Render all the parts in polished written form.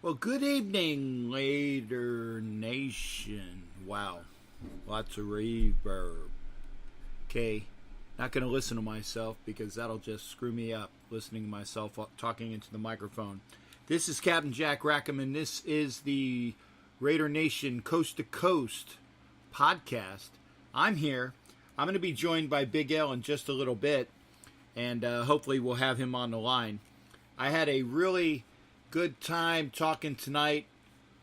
Well, good evening, Later Nation. Wow, lots of reverb. Okay, not going to listen to myself because that'll just screw me up, listening to myself talking into the microphone. This is Captain Jack Rackham, and this is the Raider Nation Coast to Coast podcast. I'm here. I'm going to be joined by Big L in just a little bit, and hopefully we'll have him on the line. I had a really good time talking tonight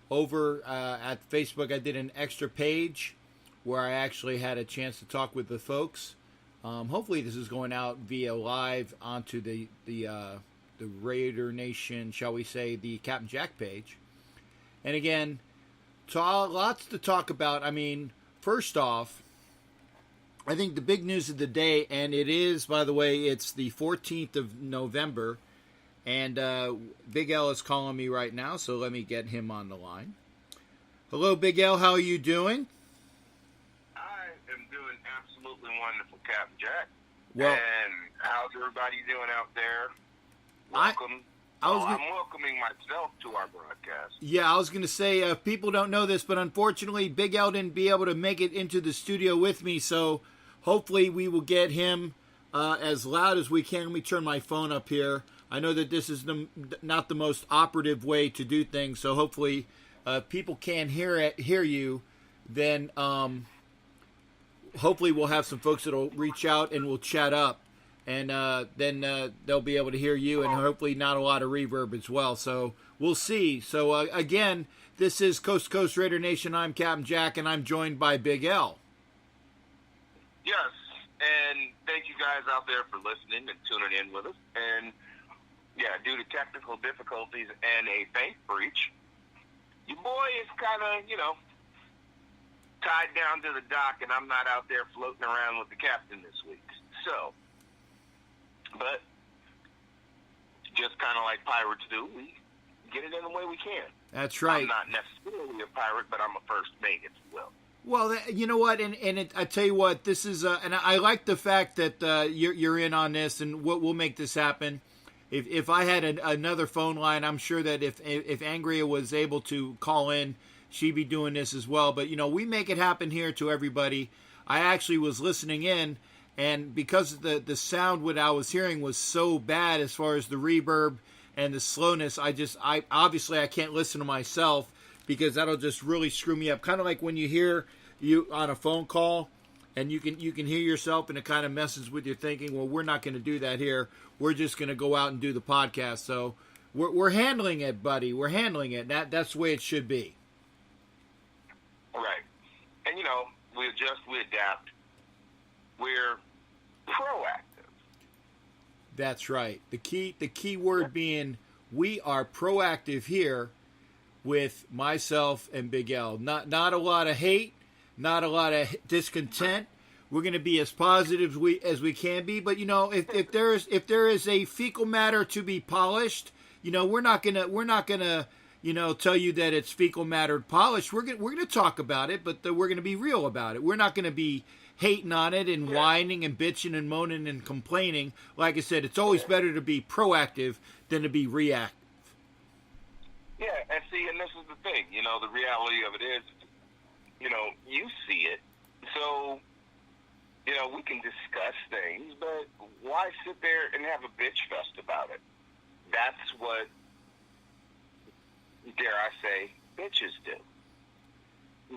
over at Facebook. I did an extra page where I actually had a chance to talk with the folks. Hopefully this is going out via live onto the Raider Nation, shall we say, the Captain Jack page. And again, lots to talk about. I mean, first off, I think the big news of the day, and it is, by the way, it's the 14th of November, and Big L is calling me right now, so let me get him on the line. Hello, Big L. How are you doing? I am doing absolutely wonderful, Captain Jack. Well, and how's everybody doing out there? Welcome. I'm welcoming myself to our broadcast. Yeah, I was going to say, people don't know this, but unfortunately, Big L didn't be able to make it into the studio with me, so hopefully we will get him as loud as we can. Let me turn my phone up here. I know that this is not the most operative way to do things, so hopefully people can hear you. Then hopefully we'll have some folks that will reach out and we'll chat up, and then they'll be able to hear you, and hopefully not a lot of reverb as well. So we'll see. So again, this is Coast to Coast Raider Nation. I'm Captain Jack, and I'm joined by Big L. Yes, and thank you guys out there for listening and tuning in with us. And yeah, due to technical difficulties and a bank breach, your boy is kind of, tied down to the dock, and I'm not out there floating around with the captain this week. So, but just kind of like pirates do, we get it in the way we can. That's right. I'm not necessarily a pirate, but I'm a first mate, if you will. Well, you know what, I tell you what, this is, and I like the fact that you're in on this, and we'll make this happen. If I had another phone line, I'm sure that if Angria was able to call in, she'd be doing this as well. But, we make it happen here to everybody. I actually was listening in, and because the sound what I was hearing was so bad as far as the reverb and the slowness, I obviously I can't listen to myself because that'll just really screw me up. Kind of like when you hear you on a phone call and you can hear yourself and it kind of messes with your thinking. Well, we're not going to do that here. We're just going to go out and do the podcast. So we're handling it, buddy. We're handling it. That's the way it should be. Right. And, we adjust, we adapt. We're proactive. That's right. The key word being we are proactive here with myself and Big L. Not a lot of hate, not a lot of discontent. We're going to be as positive as we can be, but if there is a fecal matter to be polished, we're not gonna tell you that it's fecal matter polished. We're gonna talk about it, but we're gonna be real about it. We're not gonna be hating on it and whining and bitching and moaning and complaining. Like I said, it's always better to be proactive than to be reactive. Yeah, and see, and this is the thing. The reality of it is, you see it, so. We can discuss things, but why sit there and have a bitch fest about it? That's what, dare I say, bitches do.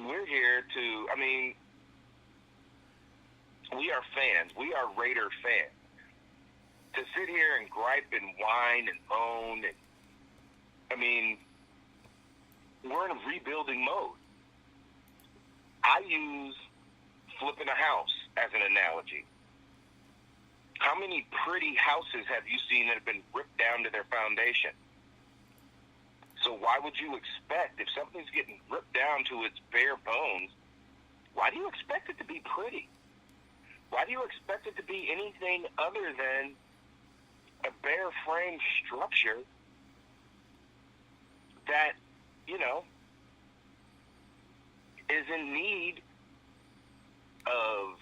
We're here to, we are fans. We are Raider fans. To sit here and gripe and whine and moan, we're in a rebuilding mode. I use flipping a house as an analogy. How many pretty houses have you seen that have been ripped down to their foundation? So why would you expect, if something's getting ripped down to its bare bones, why do you expect it to be pretty? Why do you expect it to be anything other than a bare frame structure that, is in need of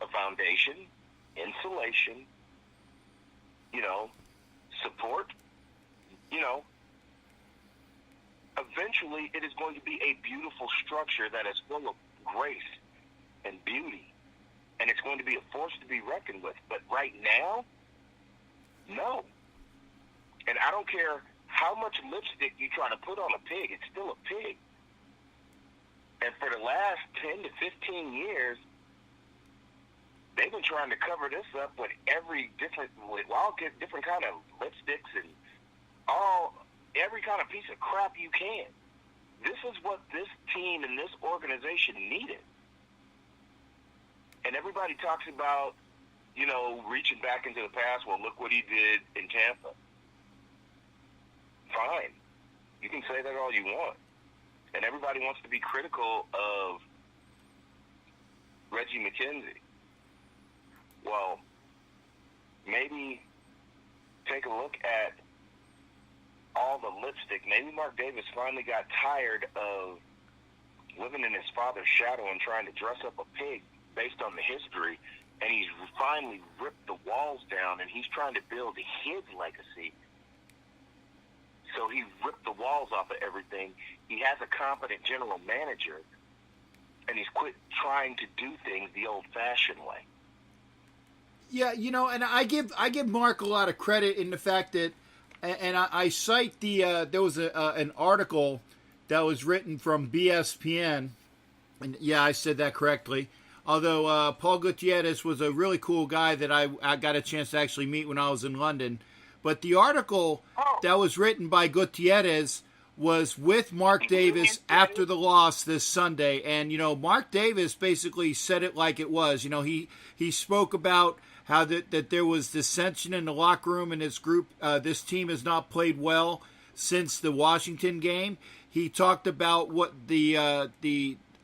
a foundation, insulation, support, eventually it is going to be a beautiful structure that is full of grace and beauty. And it's going to be a force to be reckoned with. But right now, no. And I don't care how much lipstick you try to put on a pig, it's still a pig. And for the last 10 to 15 years, they've been trying to cover this up with different kind of lipsticks and every kind of piece of crap you can. This is what this team and this organization needed. And everybody talks about, reaching back into the past. Well, look what he did in Tampa. Fine. You can say that all you want. And everybody wants to be critical of Reggie McKenzie. Well, maybe take a look at all the lipstick. Maybe Mark Davis finally got tired of living in his father's shadow and trying to dress up a pig based on the history, and he's finally ripped the walls down, and he's trying to build his legacy. So he ripped the walls off of everything. He has a competent general manager, and he's quit trying to do things the old-fashioned way. Yeah, and I give Mark a lot of credit in the fact that, and I cite there was an article that was written from BSPN, and yeah, I said that correctly. Although Paul Gutierrez was a really cool guy that I got a chance to actually meet when I was in London. But the article that was written by Gutierrez was with Mark Davis after the loss this Sunday. And, Mark Davis basically said it like it was. He spoke about how that there was dissension in the locker room in this group. This team has not played well since the Washington game. He talked about what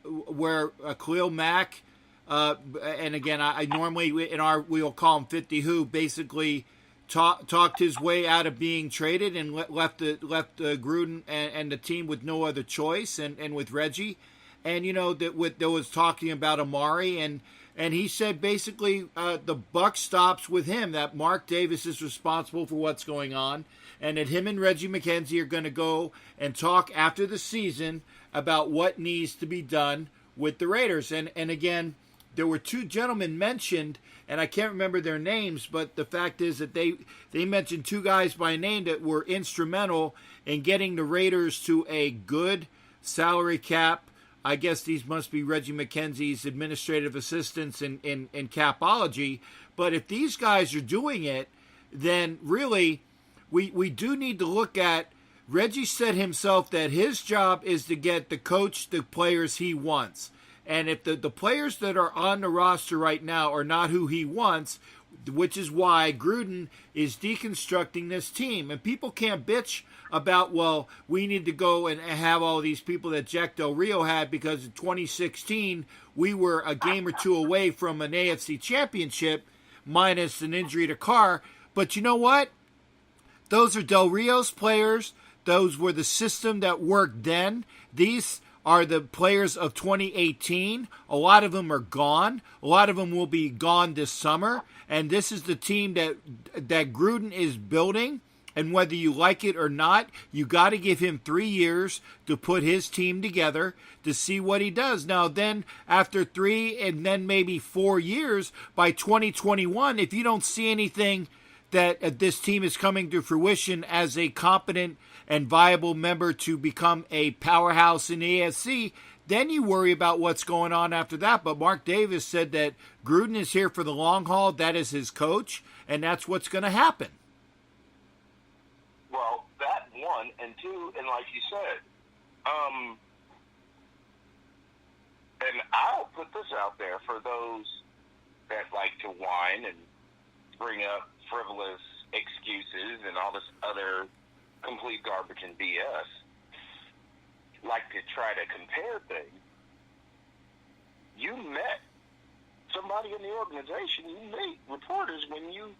where Khalil Mack, and again, I normally we'll call him 50 who basically talked his way out of being traded and left Gruden and the team with no other choice, and with Reggie, and there was talking about Amari, and he said basically the buck stops with him, that Mark Davis is responsible for what's going on, and that him and Reggie McKenzie are going to go and talk after the season about what needs to be done with the Raiders. And again, there were two gentlemen mentioned, and I can't remember their names, but the fact is that they mentioned two guys by name that were instrumental in getting the Raiders to a good salary cap. I guess these must be Reggie McKenzie's administrative assistants in capology. But if these guys are doing it, then really we do need to look at, Reggie said himself that his job is to get the coach the players he wants. And if the players that are on the roster right now are not who he wants, which is why Gruden is deconstructing this team. And people can't bitch about, well, we need to go and have all these people that Jack Del Rio had because in 2016 we were a game or two away from an AFC championship minus an injury to Carr. But you know what? Those are Del Rio's players. Those were the system that worked then. These are the players of 2018. A lot of them are gone. A lot of them will be gone this summer. And this is the team that Gruden is building. And whether you like it or not, you got to give him 3 years to put his team together to see what he does. Now, then after 3 and then maybe 4 years, by 2021, if you don't see anything that this team is coming to fruition as a competent and viable member to become a powerhouse in the AFC, then you worry about what's going on after that. But Mark Davis said that Gruden is here for the long haul. That is his coach, and that's what's going to happen. Well, that one, and two, and like you said, and I'll put this out there for those that like to whine and bring up frivolous excuses and all this other complete garbage and BS, like to try to compare things. You met somebody in the organization, you meet reporters when you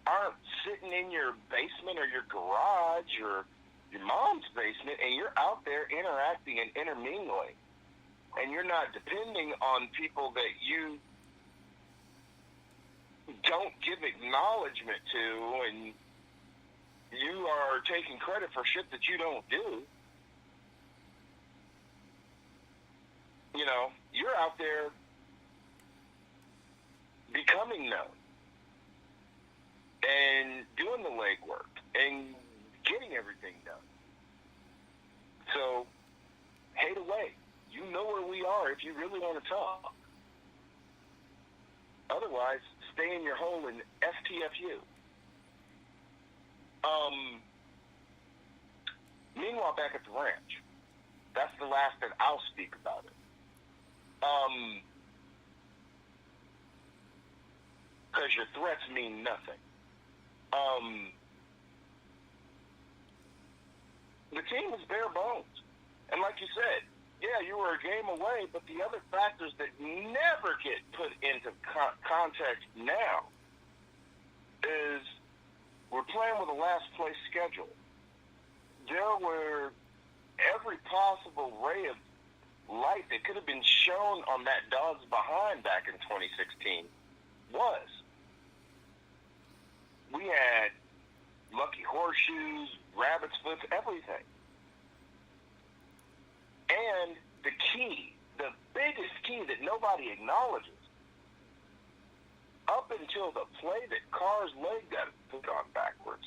aren't sitting in your basement or your garage or your mom's basement, and you're out there interacting and intermingling, and you're not depending on people that you don't give acknowledgement to, and you are taking credit for shit that you don't do. you're out there becoming known and doing the legwork and getting everything done. So, hate away. You know where we are if you really want to talk. Otherwise, stay in your hole in STFU. Meanwhile, back at the ranch, that's the last that I'll speak about it. Because your threats mean nothing. The team is bare bones. And like you said, yeah, you were a game away, but the other factors that never get put into context now is we're playing with a last-place schedule. There were every possible ray of light that could have been shown on that dog's behind back in 2016 was. We had lucky horseshoes, rabbit's foots, everything. And the key, the biggest key that nobody acknowledges, up until the play that Carr's leg got put on backwards,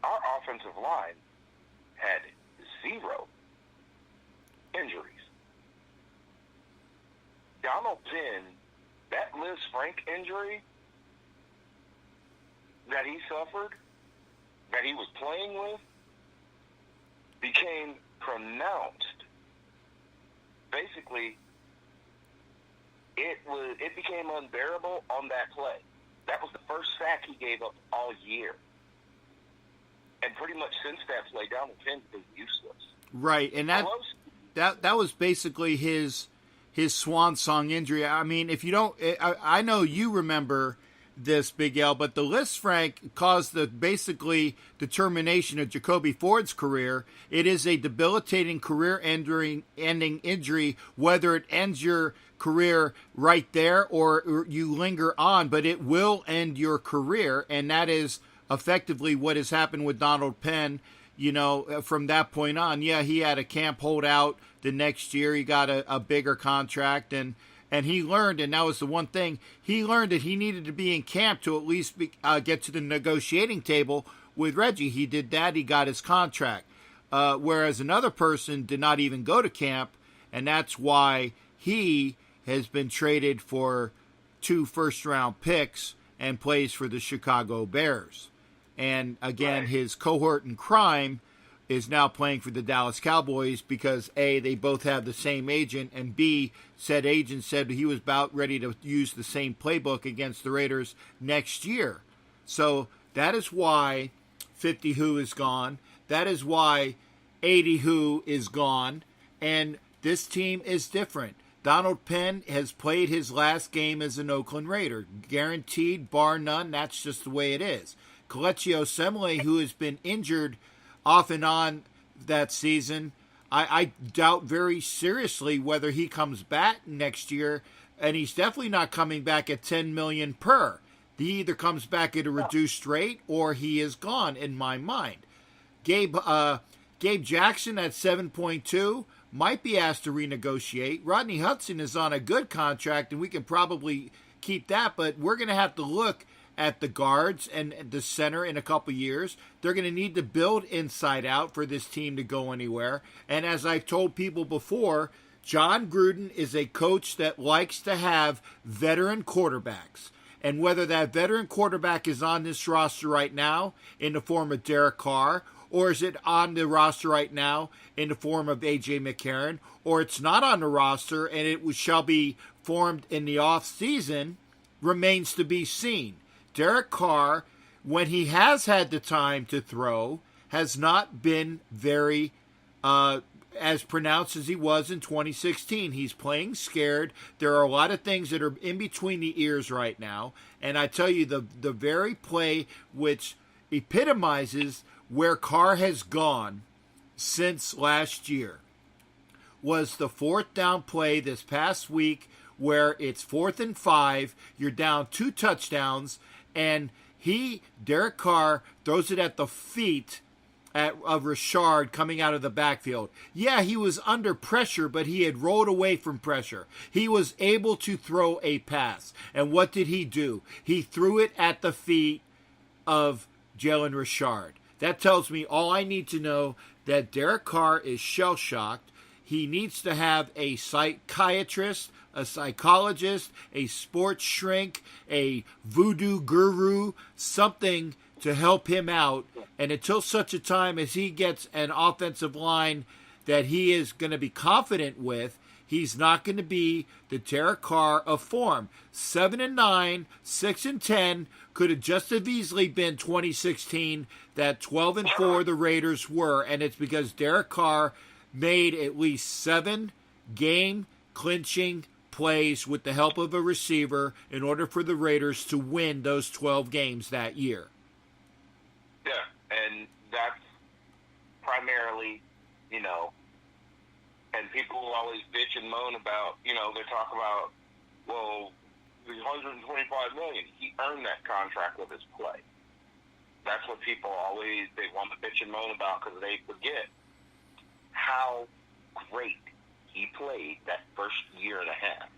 our offensive line had 0 injuries. Donald Penn, that Liz Frank injury that he suffered, that he was playing with, became pronounced. Basically, it became unbearable on that play. That was the first sack he gave up all year. And pretty much since that play, Donald Penn's been useless. Right, and that was basically his swan song injury. I mean, if you don't, I know you remember this, Big L, but the Liz Frank caused basically the termination of Jacoby Ford's career. It is a debilitating career-ending injury, whether it ends your career right there or you linger on, but it will end your career, and that is effectively what has happened with Donald Penn. From that point on, yeah, he had a camp holdout the next year. He got a bigger contract, and he learned, and that was the one thing, he learned that he needed to be in camp to at least get to the negotiating table with Reggie. He did that. He got his contract. Whereas another person did not even go to camp, and that's why he has been traded for 2 first-round picks and plays for the Chicago Bears. And again, his cohort in crime is now playing for the Dallas Cowboys because A, they both have the same agent, and B, said agent said he was about ready to use the same playbook against the Raiders next year. So that is why 50 Who is gone. That is why 80 Who is gone. And this team is different. Donald Penn has played his last game as an Oakland Raider. Guaranteed, bar none. That's just the way it is. Kelechi Osemele, who has been injured off and on that season, I doubt very seriously whether he comes back next year, and he's definitely not coming back at $10 million per. He either comes back at a reduced rate or he is gone in my mind. Gabe Jackson at 7.2 might be asked to renegotiate. Rodney Hudson is on a good contract, and we can probably keep that, but we're going to have to look at the guards and the center in a couple years. They're going to need to build inside out for this team to go anywhere. And as I've told people before, John Gruden is a coach that likes to have veteran quarterbacks. And whether that veteran quarterback is on this roster right now in the form of Derek Carr, or is it on the roster right now in the form of A.J. McCarron, or it's not on the roster and it shall be formed in the off season, remains to be seen. Derek Carr, when he has had the time to throw, has not been very as pronounced as he was in 2016. He's playing scared. There are a lot of things that are in between the ears right now. And I tell you, the very play which epitomizes where Carr has gone since last year was the 4th down play this past week where it's 4th and 5, you're down 2 touchdowns, and Derek Carr, throws it at the feet of Richard coming out of the backfield. Yeah, he was under pressure, but he had rolled away from pressure. He was able to throw a pass. And what did he do? He threw it at the feet of Jalen Richard. That tells me all I need to know, that Derek Carr is shell-shocked. He needs to have a psychiatrist, a psychologist, a sports shrink, a voodoo guru, something to help him out. And until such a time as he gets an offensive line that he is going to be confident with, he's not going to be the Derek Carr of form. 7-9, 6-10 could have just as easily been 2016 that 12-4 the Raiders were, and it's because Derek Carr made at least 7 game-clinching plays with the help of a receiver in order for the Raiders to win those 12 games that year. Yeah, and that's primarily, and people will always bitch and moan about, they talk about, well, the $125 million, he earned that contract with his play. That's what people always, they want to bitch and moan about because they forget how great he played that first year and a half.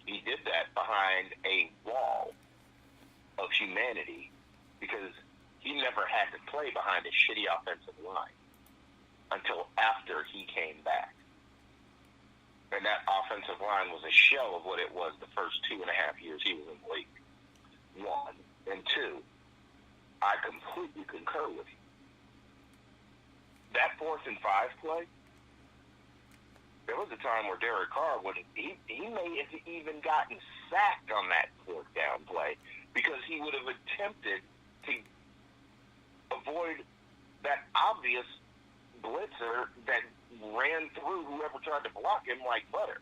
He did that behind a wall of humanity because he never had to play behind a shitty offensive line until after he came back. And that offensive line was a shell of what it was the first 2.5 years he was in the league. 1. And 2, I completely concur with you. That 4th and 5 play, there was a time where Derek Carr he may have even gotten sacked on that 4th down play because he would have attempted to avoid that obvious blitzer that ran through whoever tried to block him like butter.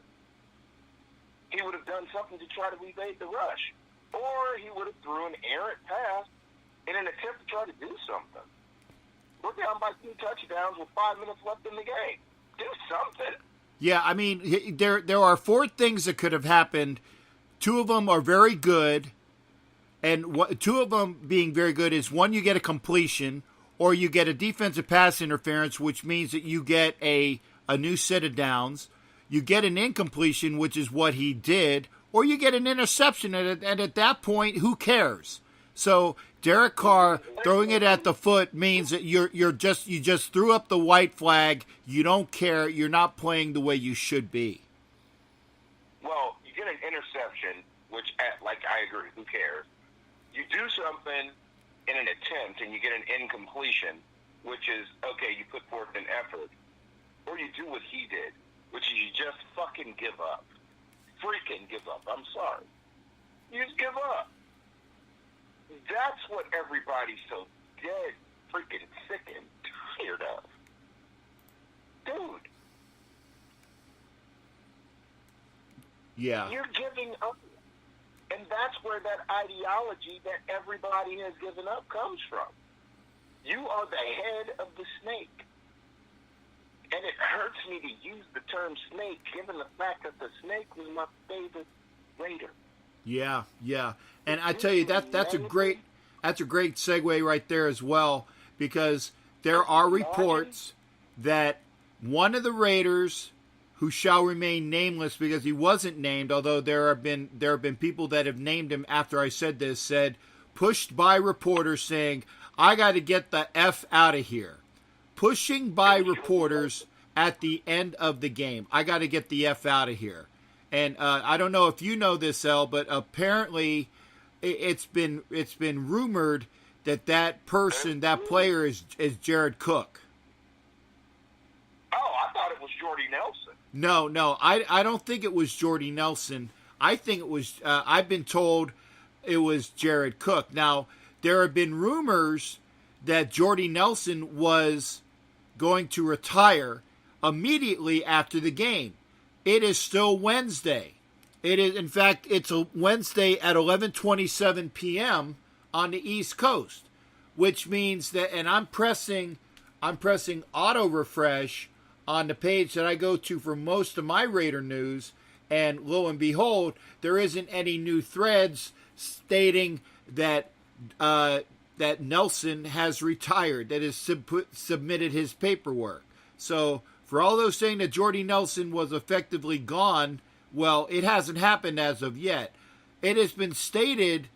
He would have done something to try to evade the rush. Or he would have threw an errant pass in an attempt to try to do something. We're down by 2 touchdowns with 5 minutes left in the game. Do something. Yeah, I mean, there are 4 things that could have happened. 2 of them are very good. And 2 of them being very good is, 1, you get a completion, or you get a defensive pass interference, which means that you get a new set of downs. You get an incompletion, which is what he did, or you get an interception, and at that point, who cares? So Derek Carr throwing it at the foot means that you just threw up the white flag. You don't care. You're not playing the way you should be. Well, you get an interception, which, I agree. Who cares? You do something in an attempt, and you get an incompletion, which is, okay, you put forth an effort. Or you do what he did, which is you just fucking give up. Freaking give up. I'm sorry. You just give up. That's what everybody's so dead, freaking sick and tired of. Dude. Yeah. You're giving up. And that's where that ideology that everybody has given up comes from. You are the head of the snake. And it hurts me to use the term snake, given the fact that the snake was my favorite Raider. Yeah. And I tell you, that's a great segue right there as well, because there are reports that one of the Raiders, who shall remain nameless because he wasn't named, although there have been people that have named him after I said this, said, pushed by reporters saying, I got to get the F out of here. Pushing by reporters at the end of the game. I got to get the F out of here. And I don't know if you know this, El, but apparently it's been rumored that player is Jared Cook. Oh, I thought it was Jordy Nelson. No, I don't think it was Jordy Nelson. I think it was, I've been told it was Jared Cook. Now, there have been rumors that Jordy Nelson was going to retire immediately after the game. It is still Wednesday. It is, in fact, it's a Wednesday at 11:27 p.m. on the East Coast, which means that, and I'm pressing auto refresh on the page that I go to for most of my Raider news, and lo and behold, there isn't any new threads stating that that Nelson has retired, that has submitted his paperwork. So for all those saying that Jordy Nelson was effectively gone, well, it hasn't happened as of yet. It has been stated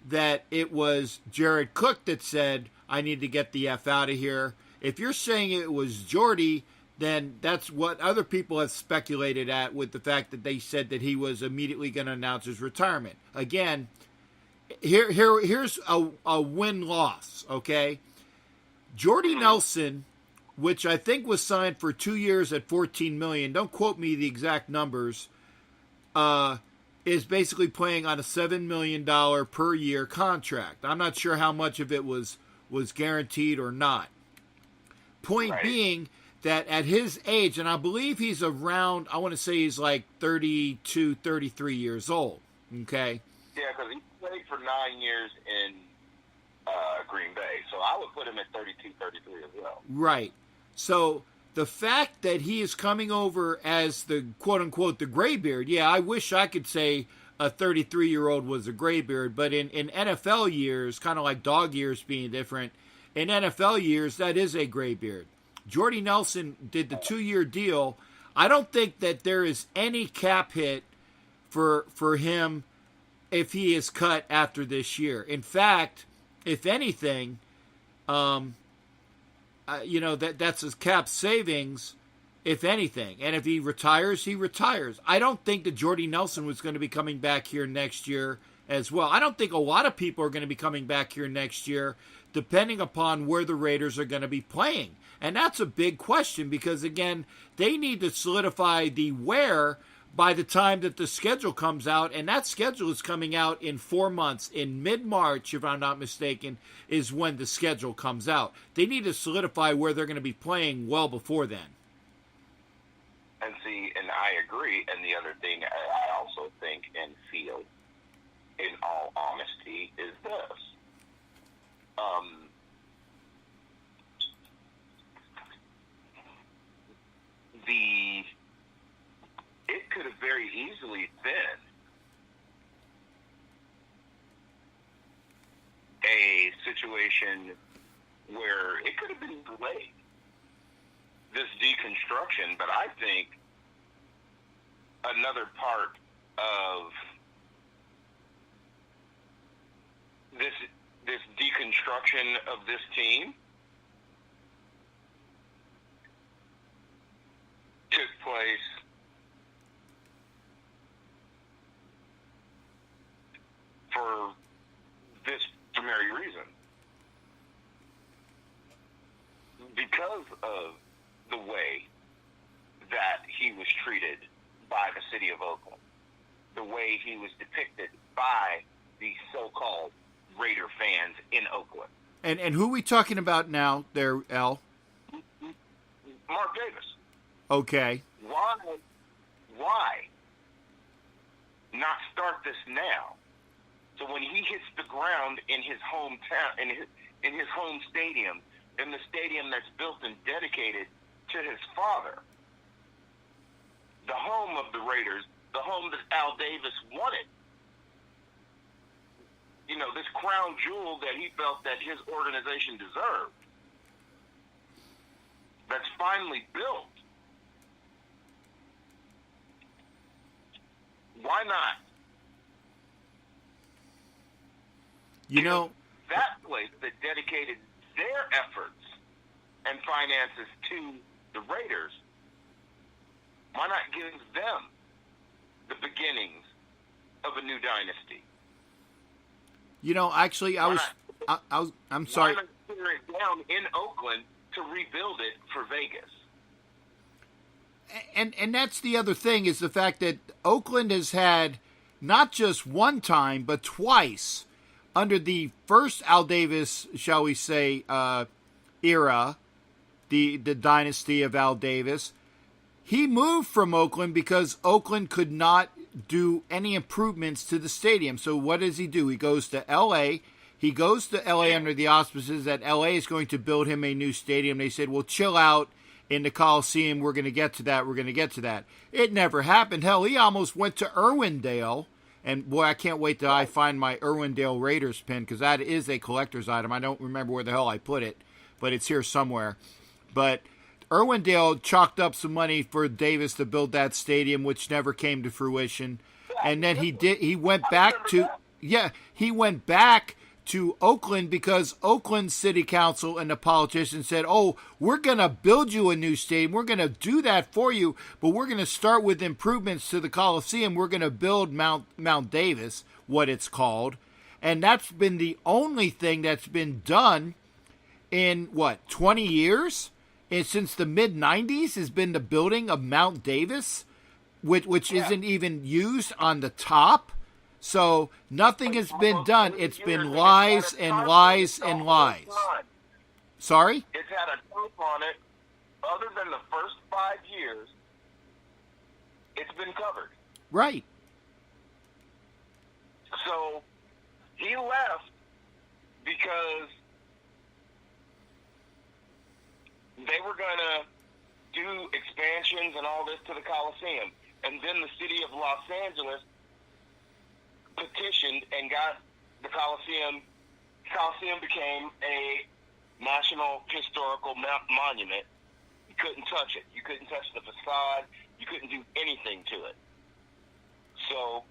that it was Jared Cook that said, I need to get the F out of here. If you're saying it was Jordy, then that's what other people have speculated at, with the fact that they said that he was immediately going to announce his retirement. Again, here's a win-loss, okay? Jordy Nelson, which I think was signed for 2 years at $14 million, don't quote me the exact numbers, is basically playing on a $7 million per year contract. I'm not sure how much of it was guaranteed or not. Point being that at his age, and I believe he's around, I want to say he's like 32, 33 years old, okay? Yeah, because he played for 9 years in Green Bay, so I would put him at 32, 33 as well. Right. So the fact that he is coming over as the quote-unquote the graybeard, yeah, I wish I could say a 33-year-old was a graybeard, but in NFL years, kind of like dog years being different, in NFL years, that is a graybeard. Jordy Nelson did the 2-year deal. I don't think that there is any cap hit for him if he is cut after this year. In fact, if anything, that's his cap savings, if anything. And if he retires, he retires. I don't think that Jordy Nelson was going to be coming back here next year as well. I don't think a lot of people are going to be coming back here next year, depending upon where the Raiders are going to be playing. And that's a big question because, again, they need to solidify the where by the time that the schedule comes out. And that schedule is coming out in 4 months. In mid-March, if I'm not mistaken, is when the schedule comes out. They need to solidify where they're going to be playing well before then. And see, and I agree. And the other thing I also think and feel, in all honesty, is this. It could have very easily been a situation where it could have been delayed, this deconstruction, but I think another part of this deconstruction of this team took place for this primary reason. Because of the way that he was treated by the city of Oakland, the way he was depicted by the so-called Raider fans in Oakland. And who are we talking about now there, Al? Mark Davis. Okay. Why not start this now? So when he hits the ground in his hometown, in his home stadium, in the stadium that's built and dedicated to his father, the home of the Raiders, the home that Al Davis wanted, this crown jewel that he felt that his organization deserved, that's finally built. Why not? That place that dedicated their efforts and finances to the Raiders, why not give them the beginnings of a new dynasty? Actually, I'm sorry. Why not tear it down in Oakland to rebuild it for Vegas? And that's the other thing, is the fact that Oakland has had not just one time, but twice under the first Al Davis, shall we say, era, the dynasty of Al Davis. He moved from Oakland because Oakland could not do any improvements to the stadium. So what does he do? He goes to L.A. He goes to L.A. under the auspices that L.A. is going to build him a new stadium. They said, well, chill out in the Coliseum. We're going to get to that. It never happened. Hell, he almost went to Irwindale And boy, I can't wait till I find my Irwindale Raiders pin, because that is a collector's item. I don't remember where the hell I put it, but it's here somewhere. But Irwindale chalked up some money for Davis to build that stadium, which never came to fruition. And then he went back to Oakland, because Oakland City Council and the politicians said, oh, we're going to build you a new stadium. We're going to do that for you, but we're going to start with improvements to the Coliseum. We're going to build Mount Davis, what it's called. And that's been the only thing that's been done in, 20 years? And since the mid-'90s has been the building of Mount Davis, which isn't even used on the top. So nothing has been done. It's been lies and lies and lies. Sorry? It's had a top on it. Other than the first 5 years, it's been covered. Right. So he left because they were going to do expansions and all this to the Coliseum. And then the city of Los Angeles petitioned and got the Coliseum. Coliseum became a National Historical Monument. You couldn't touch it. You couldn't touch the facade. You couldn't do anything to it. So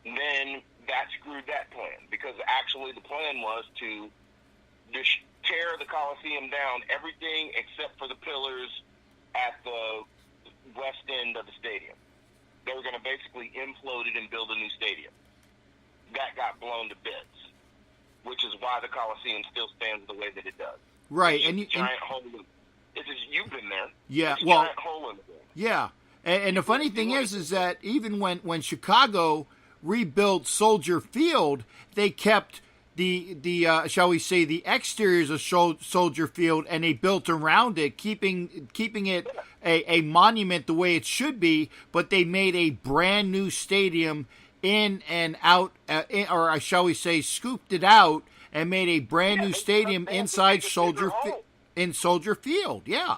then that screwed that plan, because actually the plan was to tear the Coliseum down, everything except for the pillars at the west end of the stadium. They were going to basically implode it and build a new stadium. That got blown to bits, which is why the Coliseum still stands the way that it does. Right, It's you've been there. Yeah, it's a giant hole in the wall. Yeah, and the funny thing is that even when Chicago rebuilt Soldier Field, they kept the shall we say, the exteriors of Soldier Field, and they built around it, keeping it a monument the way it should be, but they made a brand new stadium in and out, or shall we say, scooped it out and made a brand new stadium inside Soldier Field. Yeah.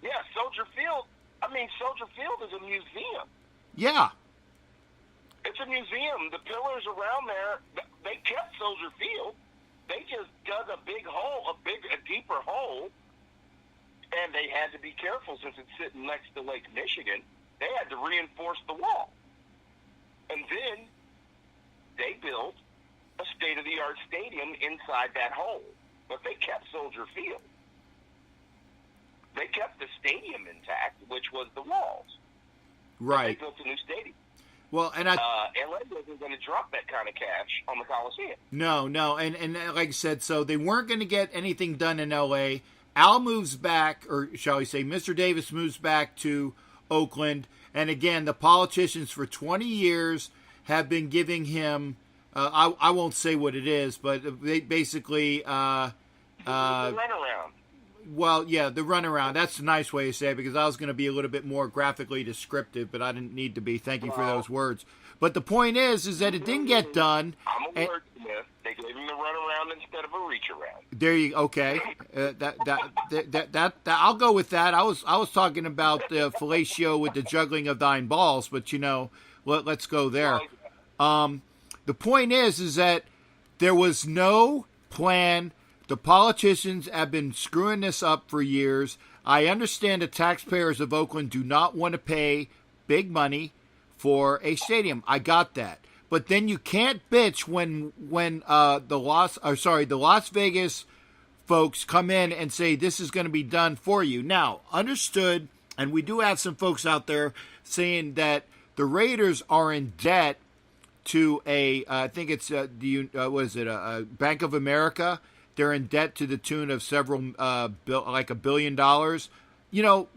Yeah, Soldier Field. I mean, Soldier Field is a museum. Yeah. It's a museum. The pillars around there, they kept Soldier Field. They just dug a big hole, a deeper hole, and they had to be careful since it's sitting next to Lake Michigan. They had to reinforce the wall. And then they built a state-of-the-art stadium inside that hole. But they kept Soldier Field. They kept the stadium intact, which was the walls. Right. They built a new stadium. Well, and LA wasn't going to drop that kind of cash on the Coliseum. No, and like I said, so they weren't going to get anything done in LA. Al moves back, or shall we say, Mr. Davis moves back to Oakland, and again, the politicians for 20 years have been giving him, I won't say what it is, but they basically the runaround. Well, yeah, the runaround. That's a nice way to say it, because I was going to be a little bit more graphically descriptive, but I didn't need to be. Thank you for those words. But the point is that it didn't get done. I'm a wordsmith. They gave him the runaround instead of a reach around. There you okay. That I'll go with that. I was talking about the fellatio with the juggling of thine balls, but let's go there. The point is that there was no plan. The politicians have been screwing this up for years. I understand the taxpayers of Oakland do not want to pay big money for a stadium. I got that. But then you can't bitch when the Las Vegas folks come in and say this is going to be done for you. Now, understood, and we do have some folks out there saying that the Raiders are in debt to I think it's a Bank of America. They're in debt to the tune of several, like $1 billion.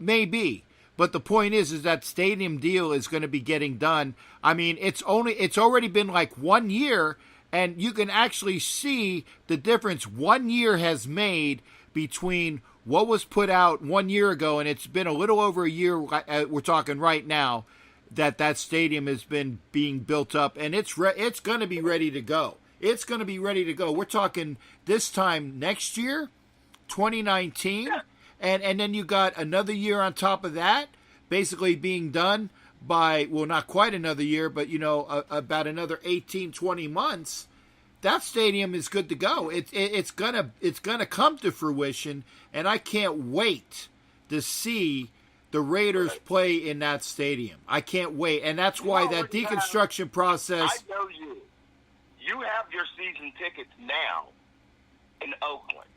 Maybe. But the point is that stadium deal is going to be getting done. I mean, it's already been like 1 year, and you can actually see the difference 1 year has made between what was put out 1 year ago, and it's been a little over a year. We're talking right now that stadium has been being built up, and it's going to be ready to go. It's going to be ready to go. We're talking this time next year, 2019, and then you got another year on top of that, basically being done by, well, not quite another year, but, about another 18, 20 months, that stadium is good to go. It's gonna come to fruition, and I can't wait to see the Raiders play in that stadium. I can't wait, and that's why that deconstruction process. I know you. You have your season tickets now in Oakland.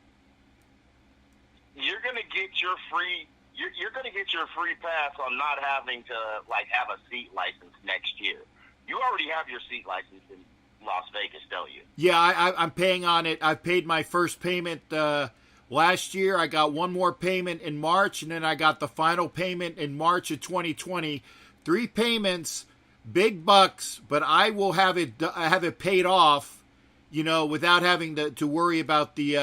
You're gonna get your free. You're gonna get your free pass on not having to have a seat license next year. You already have your seat license in Las Vegas, don't you? Yeah, I'm paying on it. I paid my first payment last year. I got one more payment in March, and then I got the final payment in March of 2020. 3 payments, big bucks, but I will have it paid off, without having to worry about the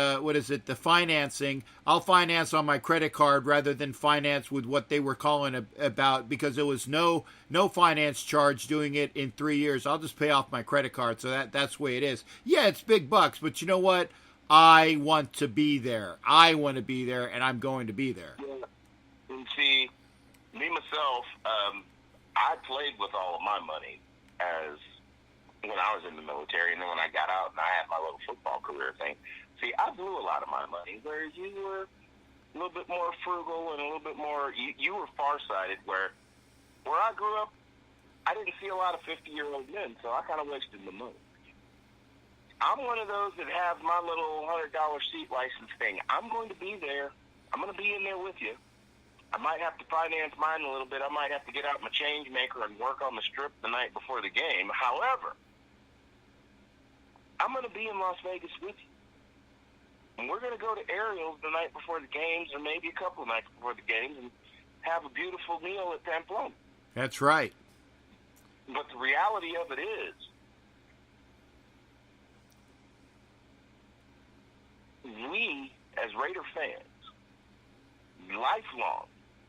the financing. I'll finance on my credit card rather than finance with what they were calling about, because there was no finance charge doing it in 3 years. I'll just pay off my credit card. So that's the way it is. Yeah, it's big bucks, but you know what? I want to be there. I want to be there, and I'm going to be there. Yeah. And see, me myself, I played with all of my money when I was in the military, and then when I got out and I had my little football career thing. See, I blew a lot of my money, whereas you were a little bit more frugal and a little bit more. You were farsighted. Where I grew up, I didn't see a lot of 50-year-old men, so I kind of wasted the money. I'm one of those that have my little $100 seat license thing. I'm going to be there. I'm going to be in there with you. I might have to finance mine a little bit. I might have to get out my change maker and work on the strip the night before the game. However, I'm going to be in Las Vegas with you. And we're going to go to Ariel's the night before the games, or maybe a couple of nights before the games, and have a beautiful meal at Pamplona. That's right. But the reality of it is, we, as Raider fans, lifelong,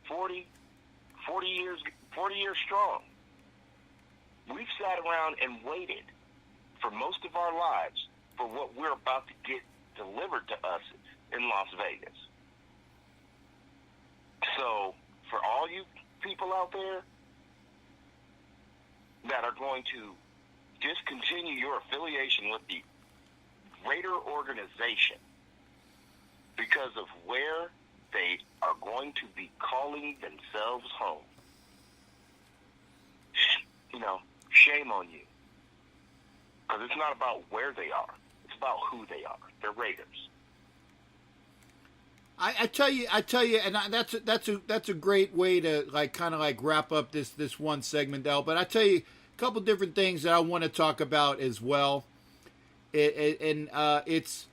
40 years strong, we've sat around and waited for most of our lives for what we're about to get delivered to us in Las Vegas. So, for all you people out there that are going to discontinue your affiliation with the Raider organization because of where they are going to be calling themselves home, shame on you. Because it's not about where they are. It's about who they are. They're Raiders. I tell you, and that's a great way to wrap up this one segment, Del. But I tell you a couple different things that I want to talk about as well. It's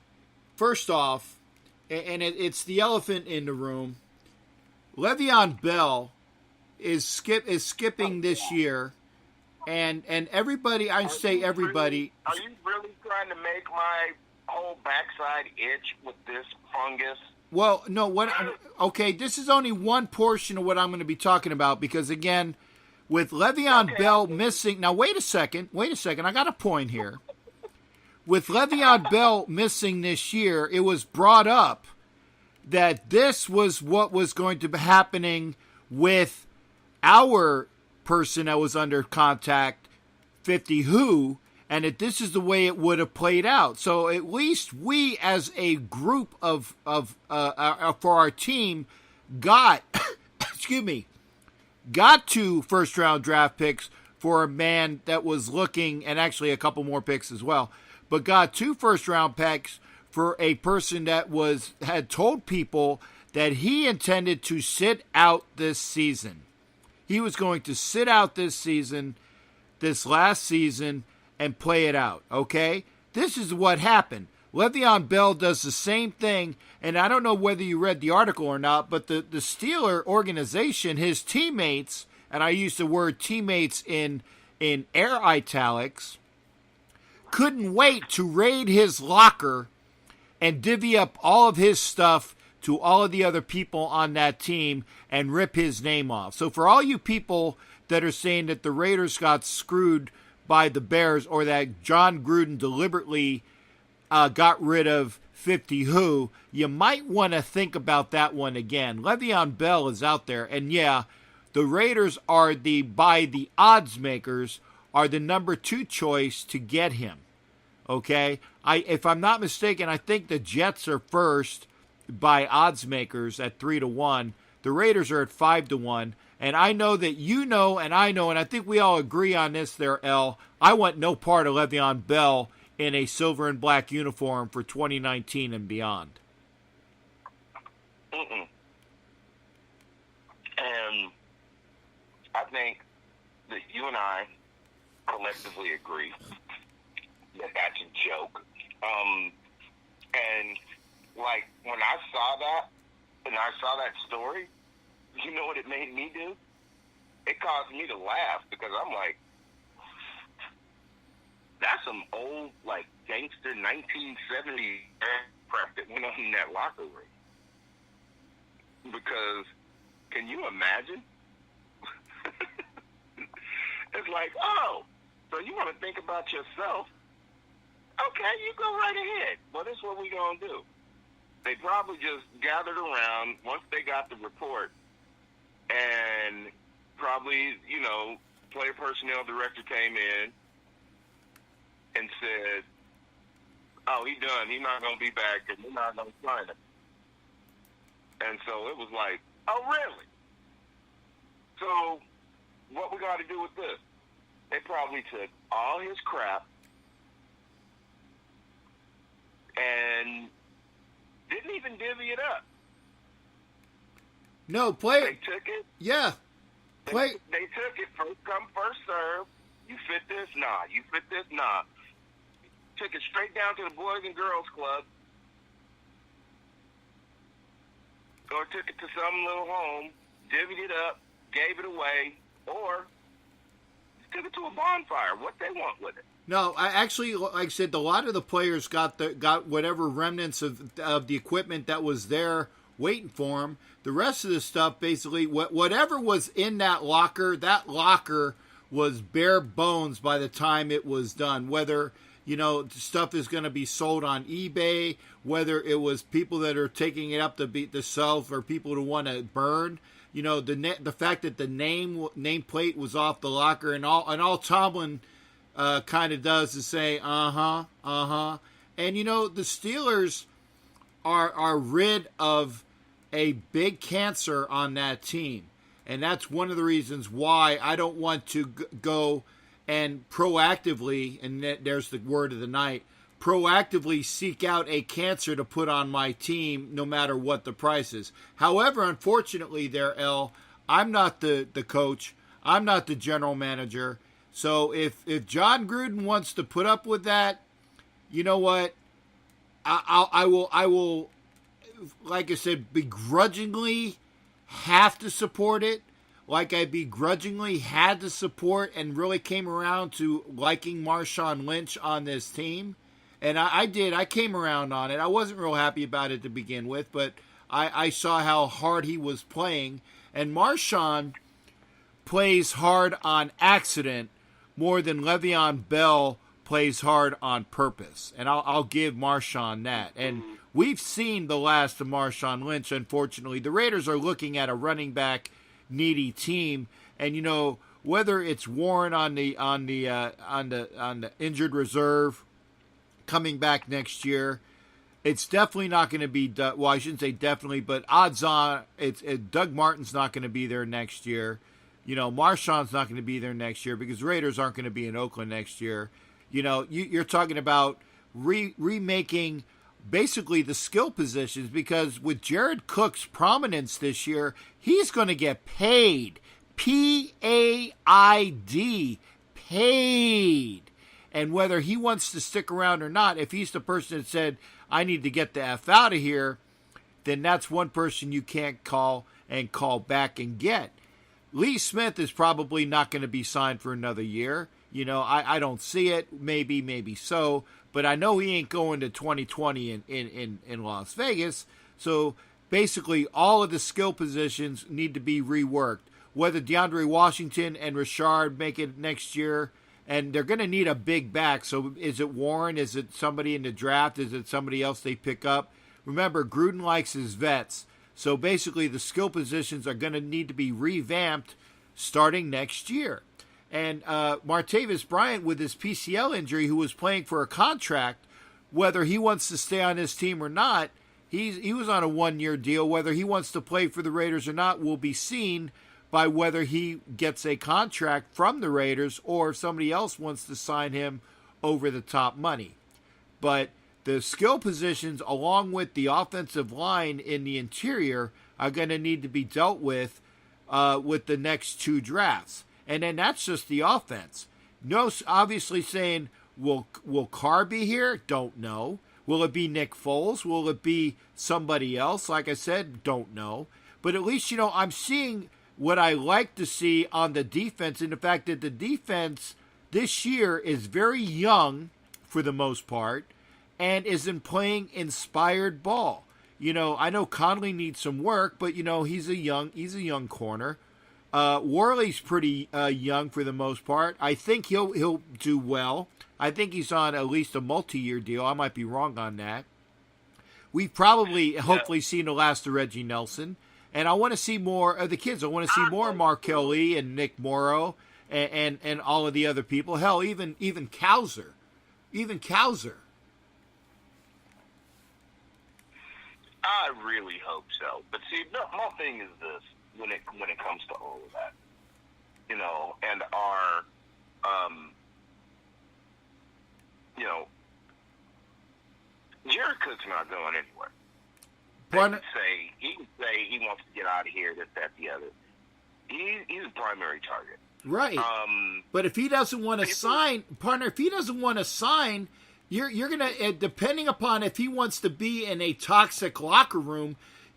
first off, it's the elephant in the room. Le'Veon Bell is skipping this year. And everybody, I say everybody. Are you really trying to make my whole backside itch with this fungus? Well, no. Okay, this is only one portion of what I'm going to be talking about, because again, with Le'Veon Bell missing. Now, wait a second. I got a point here. With Le'Veon Bell missing this year, it was brought up that this was what was going to be happening with our person that was under contact, 50 Who, and that this is the way it would have played out. So at least we, as a group for our team, got got 2 first-round draft picks for a man that was looking, and actually a couple more picks as well, but got 2 first-round picks for a person that had told people that he intended to sit out this season. He was going to sit out this last season, and play it out, okay? This is what happened. Le'Veon Bell does the same thing, and I don't know whether you read the article or not, but the Steeler organization, his teammates, and I use the word teammates in air italics, couldn't wait to raid his locker and divvy up all of his stuff to all of the other people on that team and rip his name off. So for all you people that are saying that the Raiders got screwed by the Bears, or that John Gruden deliberately got rid of 50 Who, you might want to think about that one again. Le'Veon Bell is out there, and yeah, the Raiders are by the odds makers, are the number 2 choice to get him. Okay? If I'm not mistaken, I think the Jets are first by odds makers at 3-1. The Raiders are at 5-1. And I know that you know, and I know, and I think we all agree on this there, L. I want no part of Le'Veon Bell in a silver and black uniform for 2019 and beyond. Mm-mm. And I think that you and I collectively agree that that's a joke. And, like, when I saw that, and I saw that story, you know what it made me do? It caused me to laugh because I'm like, that's some old, like, gangster 1970s crap that went on in that locker room. Because, can you imagine? It's like, oh, so you want to think about yourself? Okay, you go right ahead. Well, this is what we're going to do. They probably just gathered around once they got the report, and probably, you know, player personnel director came in and said, oh, he's done. He's not going to be back, and we're not going to sign him. And so it was like, oh, really? So what we got to do with this? They probably took all his crap and didn't even divvy it up. No, play They took it. Yeah. Play. They took it first come, first serve. You fit this? Nah. You fit this? Nah. Took it straight down to the Boys and Girls Club. Or took it to some little home, divvied it up, gave it away, or took it to a bonfire. What they want with it. No, I actually, like I said, a lot of the players got whatever remnants of the equipment that was there waiting for them. The rest of the stuff, basically, whatever was in that locker was bare bones by the time it was done. Whether, you know, stuff is going to be sold on eBay, whether it was people that are taking it up to sell for people to want to burn. You know, the fact that the nameplate was off the locker, and all Tomlin kind of does is say, and you know, the Steelers are rid of a big cancer on that team, and that's one of the reasons why I don't want to go and proactively, and there's the word of the night, proactively seek out a cancer to put on my team no matter what the price is. However, unfortunately there, L, I'm not the coach. I'm not the general manager. So if John Gruden wants to put up with that, you know what? I will, like I said, begrudgingly have to support it. Like I begrudgingly had to support and really came around to liking Marshawn Lynch on this team. And I did. I came around on it. I wasn't real happy about it to begin with, but I saw how hard he was playing. And Marshawn plays hard on accident more than Le'Veon Bell plays hard on purpose. And I'll give Marshawn that. And we've seen the last of Marshawn Lynch, unfortunately. The Raiders are looking at a running back needy team. And, you know, whether it's Warren on the injured reserve coming back next year, it's definitely not going to be, well, I shouldn't say definitely, but odds on Doug Martin's not going to be there next year. You know, Marshawn's not going to be there next year because the Raiders aren't going to be in Oakland next year. You know, you're talking about remaking basically the skill positions, because with Jared Cook's prominence this year, he's going to get paid. P-A-I-D. Paid. And whether he wants to stick around or not, if he's the person that said, I need to get the F out of here, then that's one person you can't call back and get. Lee Smith is probably not going to be signed for another year. You know, I don't see it. Maybe so. But I know he ain't going to 2020 in Las Vegas. So basically all of the skill positions need to be reworked. Whether DeAndre Washington and Richard make it next year, and they're going to need a big back. So is it Warren? Is it somebody in the draft? Is it somebody else they pick up? Remember, Gruden likes his vets. So basically the skill positions are going to need to be revamped starting next year. And Martavis Bryant, with his PCL injury, who was playing for a contract, whether he wants to stay on his team or not, he was on a 1-year deal. Whether he wants to play for the Raiders or not will be seen by whether he gets a contract from the Raiders or if somebody else wants to sign him over the top money. But the skill positions, along with the offensive line in the interior, are going to need to be dealt with the next 2 drafts. And then that's just the offense. No, obviously saying, will Carr be here? Don't know. Will it be Nick Foles? Will it be somebody else? Like I said, don't know. But at least, I'm seeing what I like to see on the defense, and the fact that the defense this year is very young for the most part and isn't playing inspired ball. I know Conley needs some work, but he's a young corner. Worley's pretty young for the most part. I think he'll do well. I think he's on at least a multi-year deal. I might be wrong on that. We've probably, hopefully, seen the last of Reggie Nelson. And I want to see more of the kids. I want to see more Markel Lee and Nick Morrow and all of the other people. Hell, even Cowser. Even Cowser. I really hope so. But see, my thing is this, when it comes to all of that, and our, Jared Cook's not going anywhere. He can say he wants to get out of here, this, that, the other. He's a primary target. Right. But if he doesn't want to sign, partner, you're going to, depending upon if he wants to be in a toxic locker room,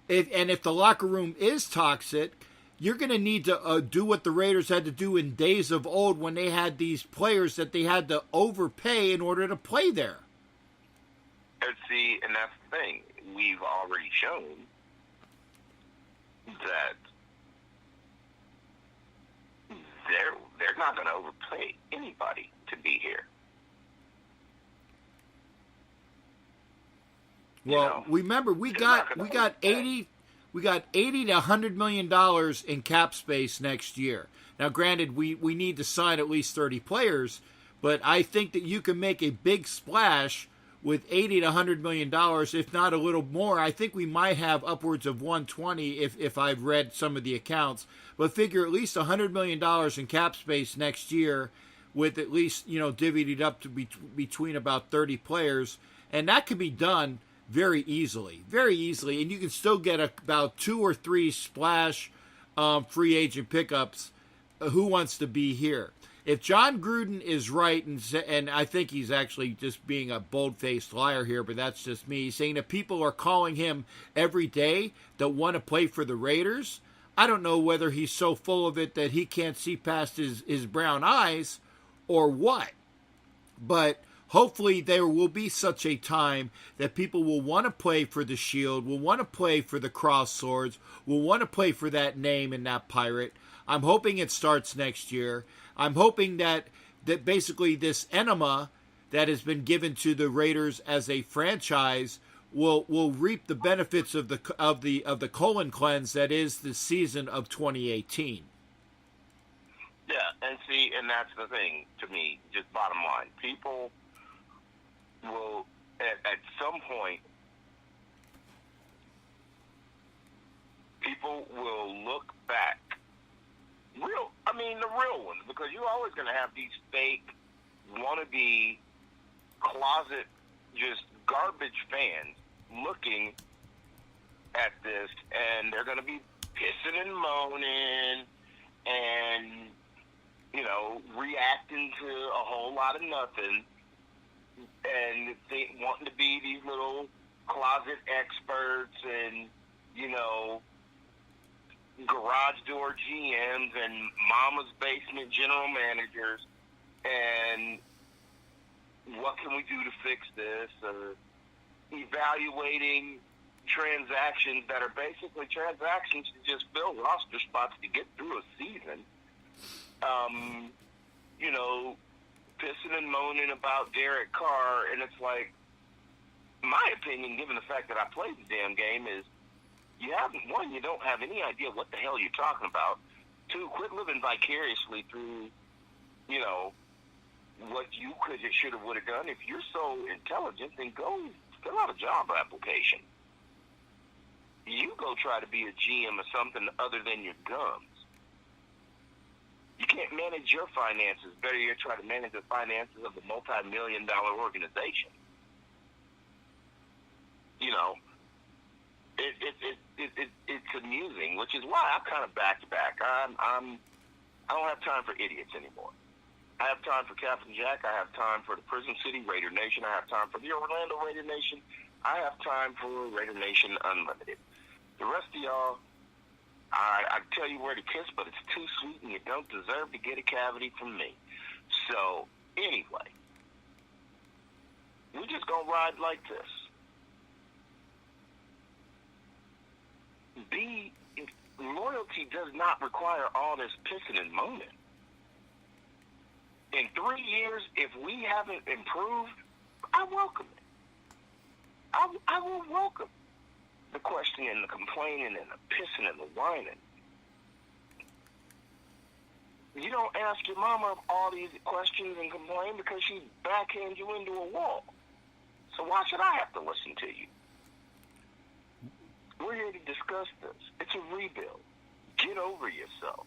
if the locker room is toxic, you're going to need to do what the Raiders had to do in days of old when they had these players that they had to overpay in order to play there. See, and that's the thing. We've already shown that they're not going to overpay anybody to be here. Well, remember we got $80 to $100 million in cap space next year. Now, granted, we need to sign at least 30 players, but I think that you can make a big splash with $80 to $100 million, if not a little more. I think we might have upwards of 120 if I've read some of the accounts. But figure at least $100 million in cap space next year, with at least divvied up to between about 30 players, and that can be done very easily, and you can still get about 2 or 3 splash free agent pickups. Who wants to be here? If John Gruden is right, and I think he's actually just being a bold-faced liar here, but that's just me, saying that people are calling him every day that want to play for the Raiders, I don't know whether he's so full of it that he can't see past his brown eyes or what. But hopefully there will be such a time that people will want to play for the Shield, will want to play for the Cross Swords, will want to play for that name and that pirate. I'm hoping it starts next year. I'm hoping that basically this enema that has been given to the Raiders as a franchise will reap the benefits of the colon cleanse that is the season of 2018. Yeah, and that's the thing to me. Just bottom line, people will at some point, people will look back. The real ones, because you're always going to have these fake, wannabe, closet, just garbage fans looking at this, and they're going to be pissing and moaning and, reacting to a whole lot of nothing, and wanting to be these little closet experts and, garage door GMs and mama's basement general managers, and what can we do to fix this? Evaluating transactions that are basically transactions to just fill roster spots to get through a season. Pissing and moaning about Derek Carr, and it's like, my opinion, given the fact that I played the damn game, is you don't have any idea what the hell you're talking about. Two, quit living vicariously through, what you could, should have, would have done. If you're so intelligent, then go fill out a job application. You go try to be a GM of something other than your gums. You can't manage your finances. Better yet, try to manage the finances of a multi-million-dollar organization. It's amusing, which is why I'm kind of back to back. I don't have time for idiots anymore. I have time for Captain Jack. I have time for the Prison City Raider Nation. I have time for the Orlando Raider Nation. I have time for Raider Nation Unlimited. The rest of y'all, I tell you where to kiss, but it's too sweet and you don't deserve to get a cavity from me. So, anyway, we're just going to ride like this. Loyalty does not require all this pissing and moaning. In 3 years, if we haven't improved, I welcome it. I will welcome the questioning and the complaining and the pissing and the whining. You don't ask your mama all these questions and complain because she backhands you into a wall. So why should I have to listen to you? We're here to discuss this. It's a rebuild. Get over yourself.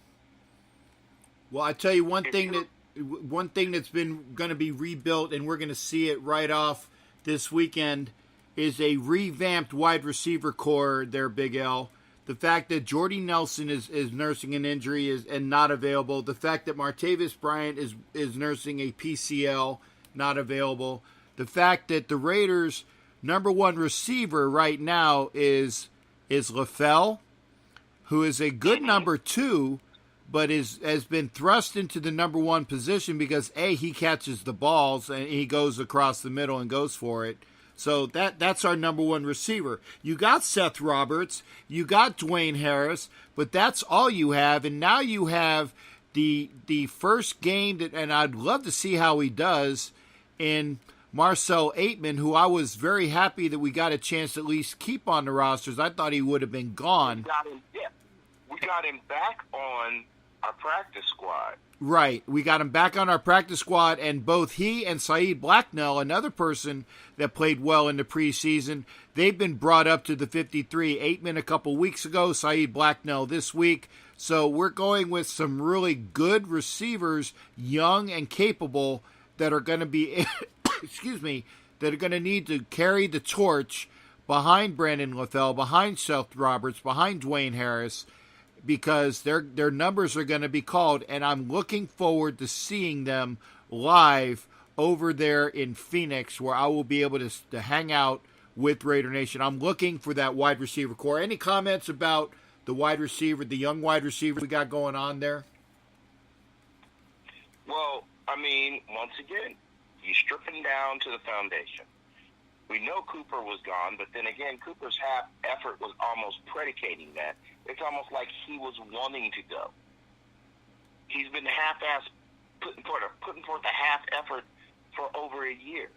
Well, I tell you one thing that's been going to be rebuilt, and we're going to see it right off this weekend, is a revamped wide receiver core there, Big L. The fact that Jordy Nelson is nursing an injury and not available. The fact that Martavis Bryant is nursing a PCL, not available. The fact that the Raiders' number one receiver right now is LaFell, who is a good number two, but has been thrust into the number one position because, A, he catches the balls and he goes across the middle and goes for it. So that's our number one receiver. You got Seth Roberts, you got Dwayne Harris, but that's all you have. And now you have the first game, and I'd love to see how he does, in Marcel Aitman, who I was very happy that we got a chance to at least keep on the rosters. I thought he would have been gone. We got him back on our practice squad. Right. We got him back on our practice squad, and both he and Saeed Blacknell, another person that played well in the preseason, they've been brought up to the 53. Aitman a couple weeks ago, Saeed Blacknell this week. So we're going with some really good receivers, young and capable, that are going to be, that are going to need to carry the torch behind Brandon LaFell, behind Seth Roberts, behind Dwayne Harris, because their numbers are going to be called, and I'm looking forward to seeing them live over there in Phoenix, where I will be able to hang out with Raider Nation. I'm looking for that wide receiver core. Any comments about the wide receiver, the young wide receiver we got going on there? Well, I mean, once again, you're stripping down to the foundation. We know Cooper was gone, but then again, Cooper's half effort was almost predicating that. It's almost like he was wanting to go. He's been half-assed, putting forth a half effort for over a year.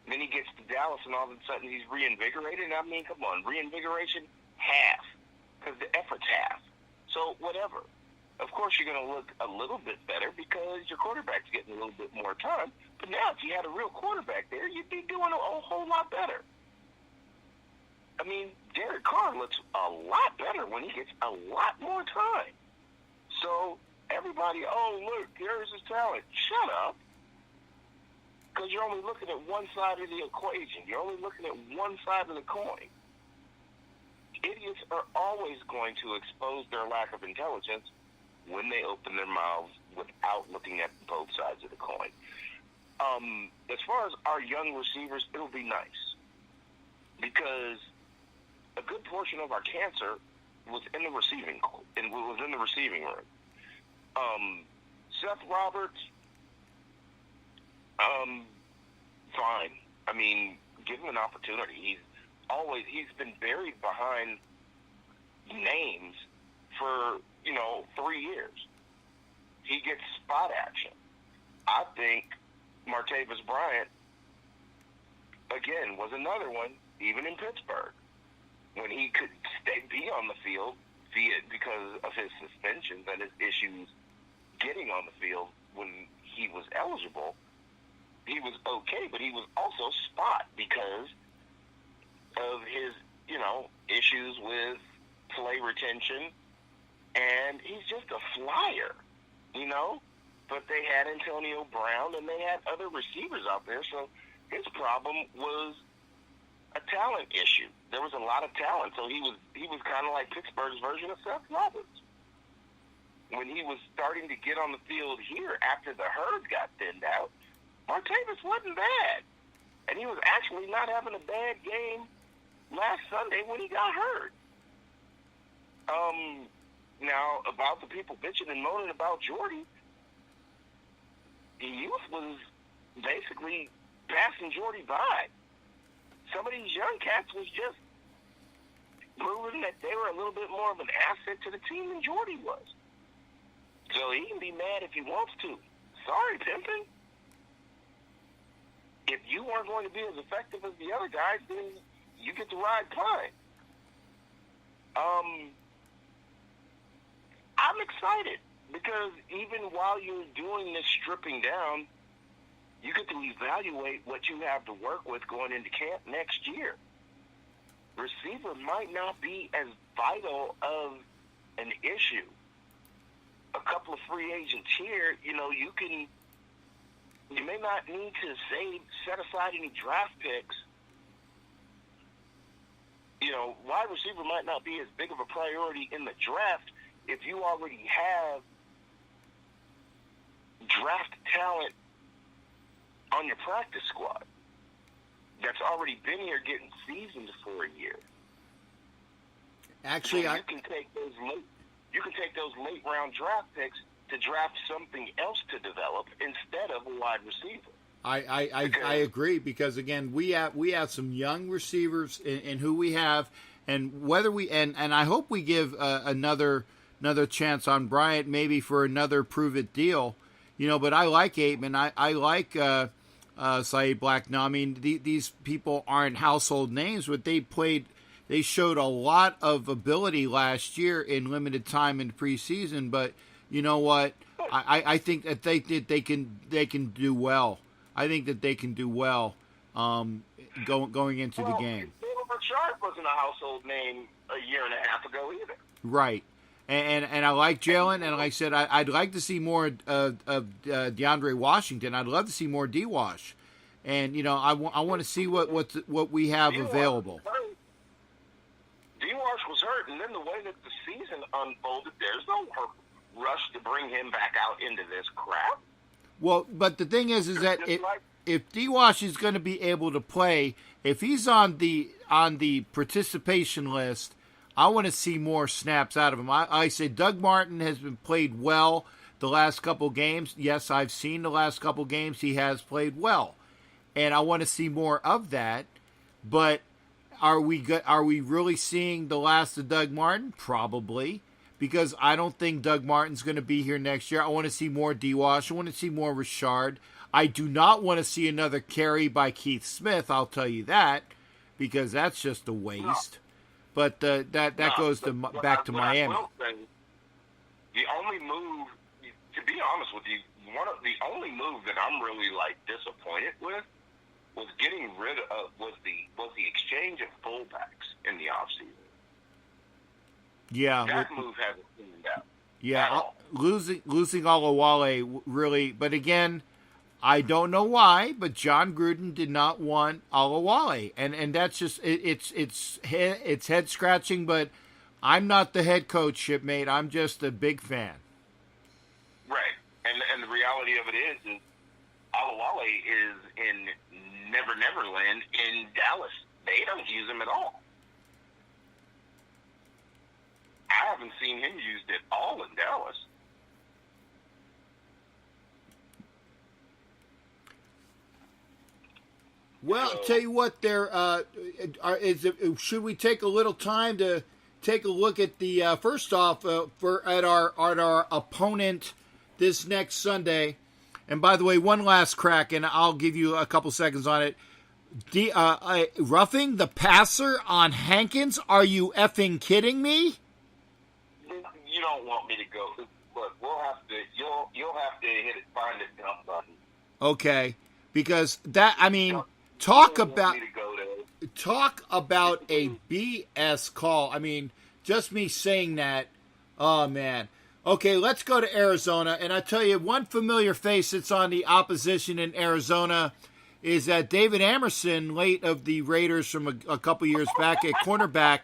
And then he gets to Dallas, and all of a sudden he's reinvigorated. I mean, come on, reinvigoration, half, because the effort's half. So whatever. Of course, you're going to look a little bit better because your quarterback's getting a little bit more time. But now, if you had a real quarterback there, you'd be doing a whole lot better. I mean, Derek Carr looks a lot better when he gets a lot more time. So everybody, oh, look, here's his talent. Shut up. Because you're only looking at one side of the equation. You're only looking at one side of the coin. Idiots are always going to expose their lack of intelligence when they open their mouths without looking at both sides of the coin. As far as our young receivers, it'll be nice because a good portion of our cancer was in the receiving room. Seth Roberts, fine. I mean, give him an opportunity. He's been buried behind names for 3 years. He gets spot action. I think Martavis Bryant, again, was another one, even in Pittsburgh, when he could be on the field because of his suspensions and his issues getting on the field when he was eligible, he was okay, but he was also spot because of his, issues with play retention, and he's just a flyer, But they had Antonio Brown, and they had other receivers out there, so his problem was a talent issue. There was a lot of talent, so he was kind of like Pittsburgh's version of Seth Roberts. When he was starting to get on the field here after the herd got thinned out, Martavis wasn't bad. And he was actually not having a bad game last Sunday when he got hurt. Now, about the people bitching and moaning about Jordy, the youth was basically passing Jordy by. Some of these young cats was just proving that they were a little bit more of an asset to the team than Jordy was. So he can be mad if he wants to. Sorry, Pimpin'. If you aren't going to be as effective as the other guys, then you get to ride pine. I'm excited because even while you're doing this stripping down, you get to evaluate what you have to work with going into camp next year. Receiver might not be as vital of an issue. A couple of free agents here, you may not need to set aside any draft picks. Wide receiver might not be as big of a priority in the draft if you already have draft talent on your practice squad that's already been here getting seasoned for a year. Actually, so you can take those late round draft picks to draft something else to develop instead of a wide receiver. I agree because again we have some young receivers in who we have, and whether we and I hope we give another chance on Bryant maybe for another prove it deal, But I like Aitman. I like Saeed Black. Now I mean these people aren't household names, but they showed a lot of ability last year in limited time in preseason. But you know what? I think that they can do well. I think that they can do well going into the game. Rashard wasn't a household name a year and a half ago either. Right. And I like Jalen, and like I said, I'd like to see more of DeAndre Washington. I'd love to see more D-Wash. And, I want to see what we have available. D-Wash was hurt, and then the way that the season unfolded, there's no rush to bring him back out into this crap. Well, but the thing is that if D-Wash is going to be able to play, if he's on the participation list, I want to see more snaps out of him. I say Doug Martin has been played well the last couple games. Yes, I've seen the last couple games. He has played well, and I want to see more of that. But are we really seeing the last of Doug Martin? Probably, because I don't think Doug Martin's going to be here next year. I want to see more D-Wash. I want to see more Rashard. I do not want to see another carry by Keith Smith. I'll tell you that, because that's just a waste. No. But that goes back to Miami. The only move, to be honest with you, the only move that I'm really disappointed with was getting rid of was the exchange of fullbacks in the offseason. Yeah, that move hasn't cleaned out. Yeah, losing Olawale really, but again, I don't know why, but John Gruden did not want Olawale, and that's just it's head scratching. But I'm not the head coach, shipmate. I'm just a big fan. Right, and the reality of it is Olawale is in Never Land in Dallas. They don't use him at all. I haven't seen him used at all in Dallas. Well, I'll tell you what, should we take a little time to take a look at the first off at our opponent this next Sunday? And by the way, one last crack, and I'll give you a couple seconds on it. Roughing the passer on Hankins? Are you effing kidding me? want me to go. Look, we'll have to. You'll have to find a dump button. Okay, because that, I mean, You talk don't want about me to go there. talk about a BS call. I mean, just me saying that. Oh man. Okay, let's go to Arizona, and I tell you, one familiar face that's on the opposition in Arizona is that David Amerson, late of the Raiders from a couple years back at cornerback.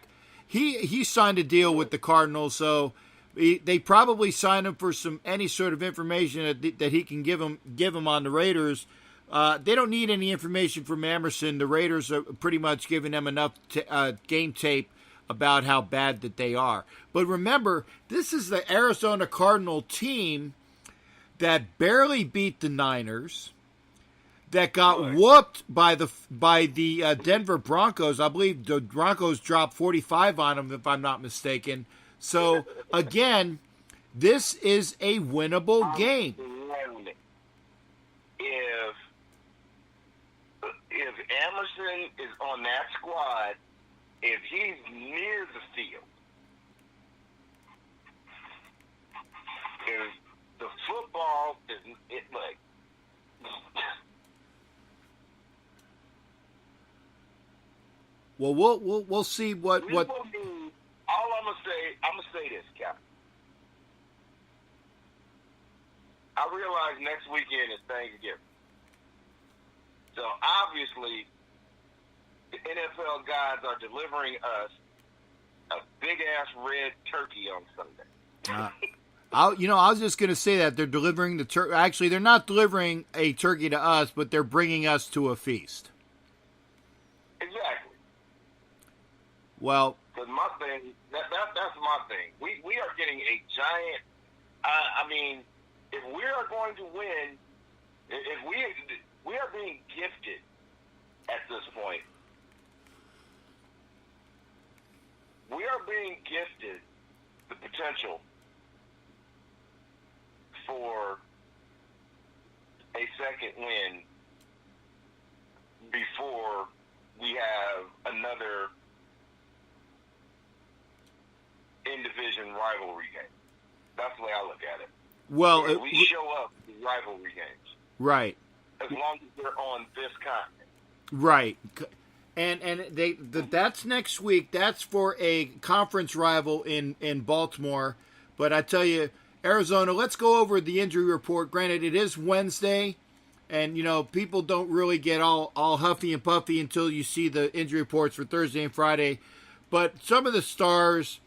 He signed a deal with the Cardinals, so they probably signed him for any sort of information that he can give them on the Raiders. They don't need any information from Amerson. The Raiders are pretty much giving them enough game tape about how bad that they are. But remember, this is the Arizona Cardinal team that barely beat the Niners, that got whooped by the Denver Broncos. I believe the Broncos dropped 45 on them, if I'm not mistaken. So, again, this is a winnable game. If Emerson is on that squad, if he's near the field, if the football is like. Well, we'll see what. All I'm gonna say this, Captain. I realize next weekend is Thanksgiving, so obviously the NFL guys are delivering us a big ass red turkey on Sunday. I was just going to say that they're delivering the turkey. Actually, they're not delivering a turkey to us, but they're bringing us to a feast. Exactly. Well, because my thing, that's my thing. We are getting a giant. I mean, if we are going to win, if we are being gifted at this point, we are being gifted the potential for a second win before we have another in-division rivalry game. That's the way I look at it. Well, we show up in rivalry games. Right. As long as they're on this continent. Right. And that's next week. That's for a conference rival in Baltimore. But I tell you, Arizona, let's go over the injury report. Granted, it is Wednesday, and, people don't really get all huffy and puffy until you see the injury reports for Thursday and Friday. But some of the stars,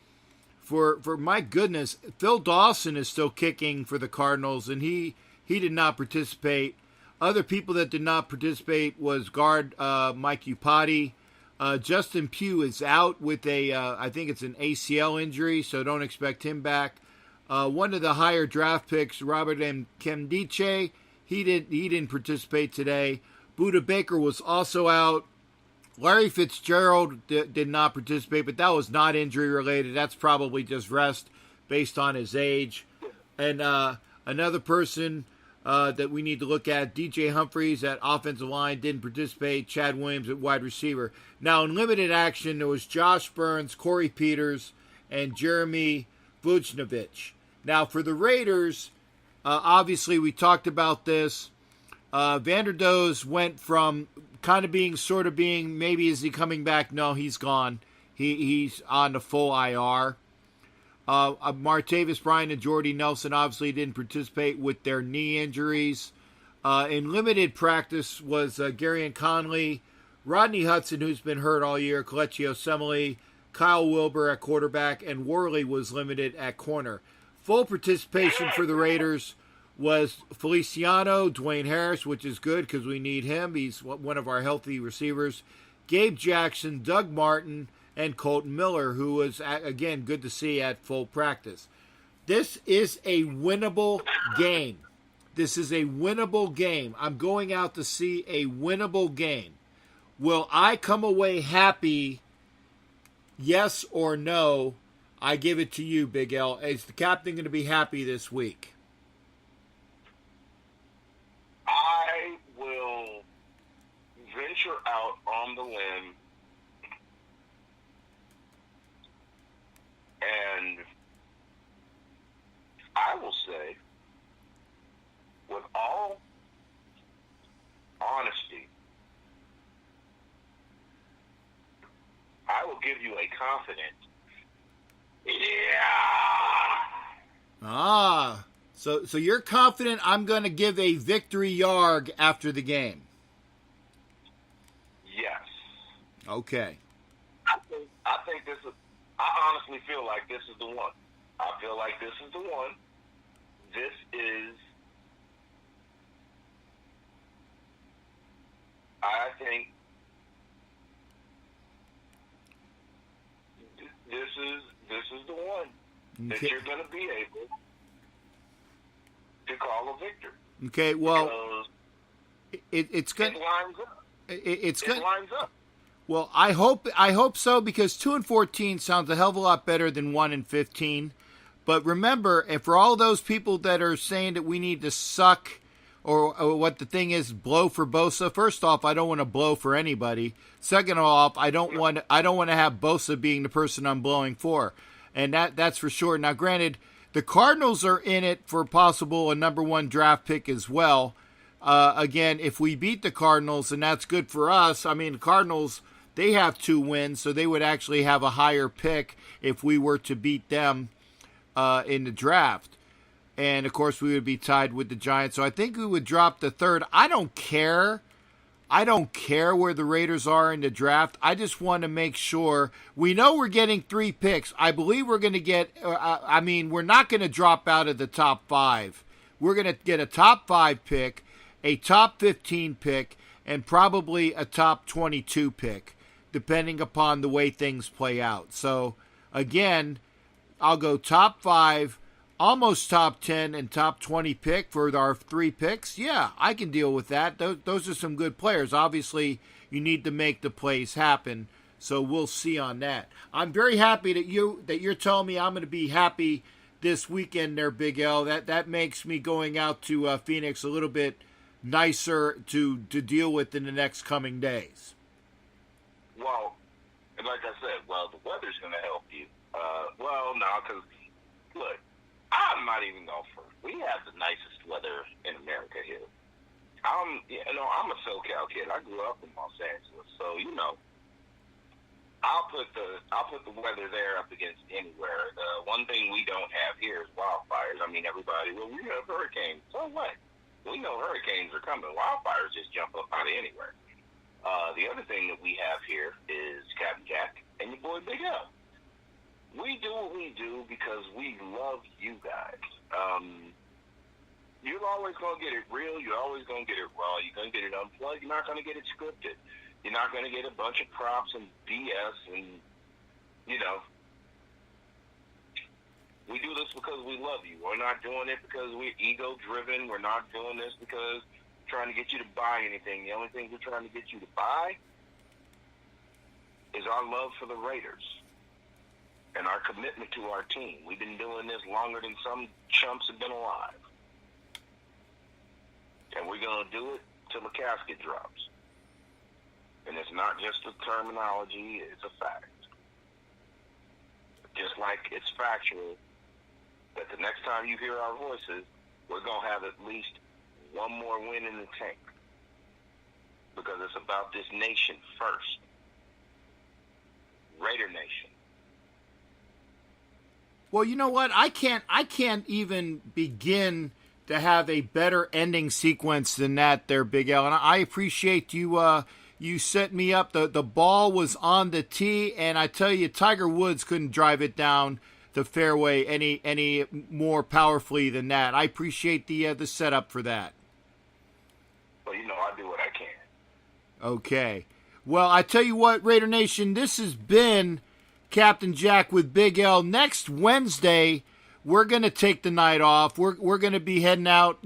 for my goodness, Phil Dawson is still kicking for the Cardinals, and he did not participate. Other people that did not participate was guard Mike Upati. Justin Pugh is out with I think it's an ACL injury, so don't expect him back. One of the higher draft picks, Robert Nkemdiche, he didn't participate today. Budda Baker was also out. Larry Fitzgerald did not participate, but that was not injury related. That's probably just rest based on his age. And another person that we need to look at, DJ Humphries at offensive line didn't participate. Chad Williams at wide receiver. Now in limited action, there was Josh Burns, Corey Peters, and Jeremy Vujnovic. Now for the Raiders, obviously we talked about this. Vanderdoes went from kind of being, sort of being, maybe is he coming back? No, he's gone. He's on the full IR. Martavis Bryant and Jordy Nelson obviously didn't participate with their knee injuries. In limited practice was Garyon Conley, Rodney Hudson, who's been hurt all year, Kelechi Osemele, Kyle Wilbur at quarterback, and Worley was limited at corner. Full participation for the Raiders was Feliciano, Dwayne Harris, which is good because we need him. He's one of our healthy receivers. Gabe Jackson, Doug Martin, and Colton Miller, who was, again, good to see at full practice. This is a winnable game. This is a winnable game. I'm going out to see a winnable game. Will I come away happy? Yes or no? I give it to you, Big L. Is the captain going to be happy this week? I will venture out on the limb and give you a confident, So you're confident I'm going to give a victory yarg after the game? Yes. Okay. I think this is. I honestly feel like this is the one. I feel like this is the one. This is. I think this is the one that you're going to be able to call a victor. Okay, well, it's good. It lines up. It's good. It lines up. Well, I hope so, because 2-14 sounds a hell of a lot better than 1-15. But remember, and for all those people that are saying that we need to suck, or what the thing is, blow for Bosa. First off, I don't want to blow for anybody. Second off, I don't want to have Bosa being the person I'm blowing for, and that's for sure. Now, granted, the Cardinals are in it for possible a number 1 draft pick as well. Again, if we beat the Cardinals, and that's good for us. I mean, the Cardinals, they have 2 wins, so they would actually have a higher pick if we were to beat them in the draft. And, of course, we would be tied with the Giants. So I think we would drop the 3rd. I don't care. I don't care where the Raiders are in the draft. I just want to make sure. We know we're getting 3 picks. I believe we're going to get, we're not going to drop out of the top 5. We're going to get a top 5 pick, a top 15 pick, and probably a top 22 pick, depending upon the way things play out. So, again, I'll go top 5, almost top 10, and top 20 pick for our 3 picks. Yeah, I can deal with that. Those are some good players. Obviously, you need to make the plays happen, so we'll see on that. I'm very happy that you're telling me I'm going to be happy this weekend there, Big L. That makes me going out to Phoenix a little bit nicer to deal with in the next coming days. Well, and like I said, the weather's going to help you. Because, look, I'm not even going for it. We have the nicest weather in America here. I'm a SoCal kid. I grew up in Los Angeles, so I'll put the weather there up against anywhere. The one thing we don't have here is wildfires. I mean, everybody, we have hurricanes. So what? We know hurricanes are coming. Wildfires just jump up out of anywhere. The other thing that we have here is Captain Jack and your boy Big L. We do what we do because we love you guys. You're always going to get it real. You're always going to get it raw. You're going to get it unplugged. You're not going to get it scripted. You're not going to get a bunch of props and BS and, we do this because we love you. We're not doing it because we're ego-driven. We're not doing this because we're trying to get you to buy anything. The only thing we're trying to get you to buy is our love for the Raiders and our commitment to our team. We've been doing this longer than some chumps have been alive. And we're going to do it till the casket drops. And it's not just a terminology, it's a fact. Just like it's factual that the next time you hear our voices, we're going to have at least one more win in the tank. Because it's about this nation first. Raider Nation. Well, you know what? I can't even begin to have a better ending sequence than that there, Big L. And I appreciate you you set me up. The ball was on the tee, and I tell you, Tiger Woods couldn't drive it down the fairway any more powerfully than that. I appreciate the setup for that. Well, I do what I can. Okay. Well, I tell you what, Raider Nation, this has been Captain Jack with Big L. Next Wednesday, we're going to take the night off. We're going to be heading out,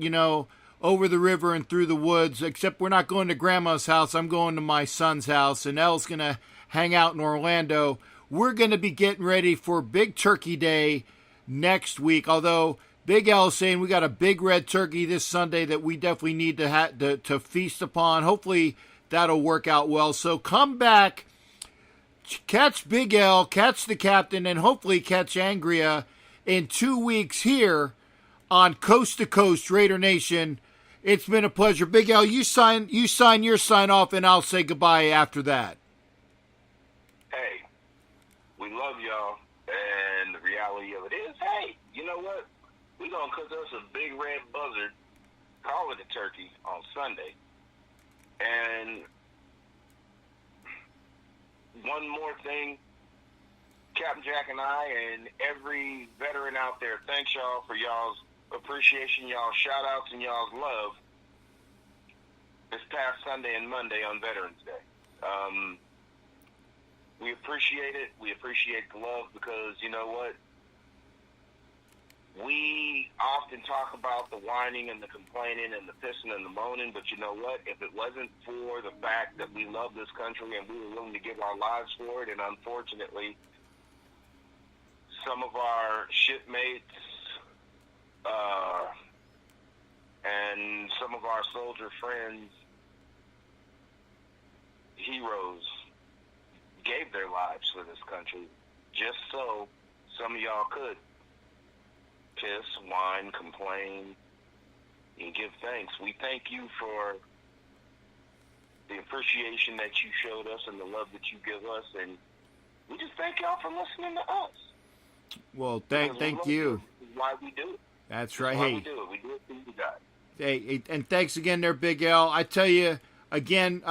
over the river and through the woods, except we're not going to Grandma's house. I'm going to my son's house, and Elle's going to hang out in Orlando. We're going to be getting ready for Big Turkey Day next week, although Big L is saying we got a big red turkey this Sunday that we definitely need to feast upon. Hopefully that'll work out well. So come back, catch Big L, catch the captain, and hopefully catch Angria in 2 weeks here on Coast to Coast Raider Nation. It's been a pleasure. Big L, you sign your sign off, and I'll say goodbye after that. Hey, We love y'all. And the reality of it is, hey, you know what? We're going to cook us a big red buzzard, call it a turkey, on Sunday. And one more thing, Captain Jack and I and every veteran out there, thanks y'all for y'all's appreciation, y'all's shout-outs, and y'all's love this past Sunday and Monday on Veterans Day. We appreciate it. We appreciate the love because, you know what? We often talk about the whining and the complaining and the pissing and the moaning, but you know what? If it wasn't for the fact that we love this country and we were willing to give our lives for it, and unfortunately, some of our shipmates and some of our soldier friends, heroes, gave their lives for this country just so some of y'all could piss, whine, complain, and give thanks. We thank you for the appreciation that you showed us and the love that you give us, and we just thank y'all for listening to us. Well, thank you. This is why we do it. That's right. Why Hey, we do it. We do it for you guys. Hey, and thanks again there, Big L. I tell you, again,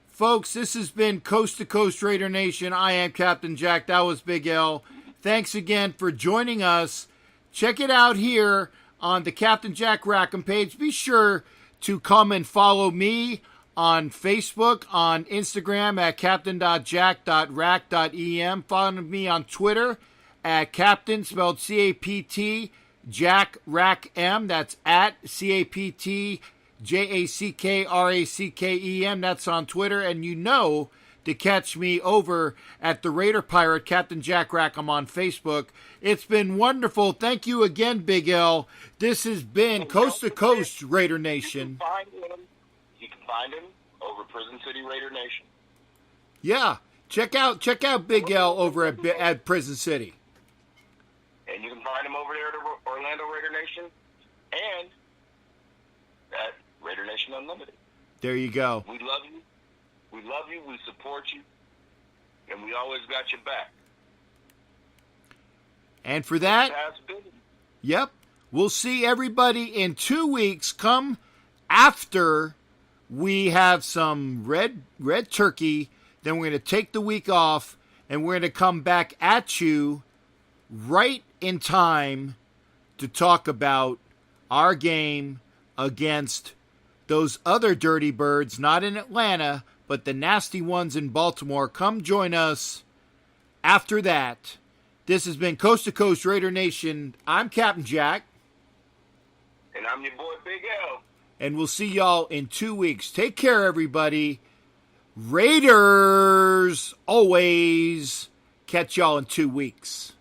folks, this has been Coast to Coast Raider Nation. I am Captain Jack. That was Big L. Thanks again for joining us. Check it out here on the Captain Jack Rackham page. Be sure to come and follow me on Facebook, on Instagram at captain.jack.rack.em. Follow me on Twitter at Captain, spelled C-A-P-T, Jack Rack M. That's at C-A-P-T JACKRACKEM. That's on Twitter. And you know to catch me over at the Raider Pirate, Captain Jack Rackham on Facebook. It's been wonderful. Thank you again, Big L. This has been Coast to Coast Raider Nation. You can find him over Prison City Raider Nation. Yeah. Check out Big L over at Prison City. And you can find him over there at Orlando Raider Nation and at Raider Nation Unlimited. There you go. We love you. We love you. We support you. And we always got your back. And for that, yep, we'll see everybody in 2 weeks. Come after we have some red turkey. Then we're going to take the week off, and we're going to come back at you right in time to talk about our game against those other dirty birds, not in Atlanta, but the nasty ones in Baltimore. Come join us after that. This has been Coast to Coast Raider Nation. I'm Captain Jack. And I'm your boy, Big L. And we'll see y'all in 2 weeks. Take care, everybody. Raiders always. Catch y'all in 2 weeks.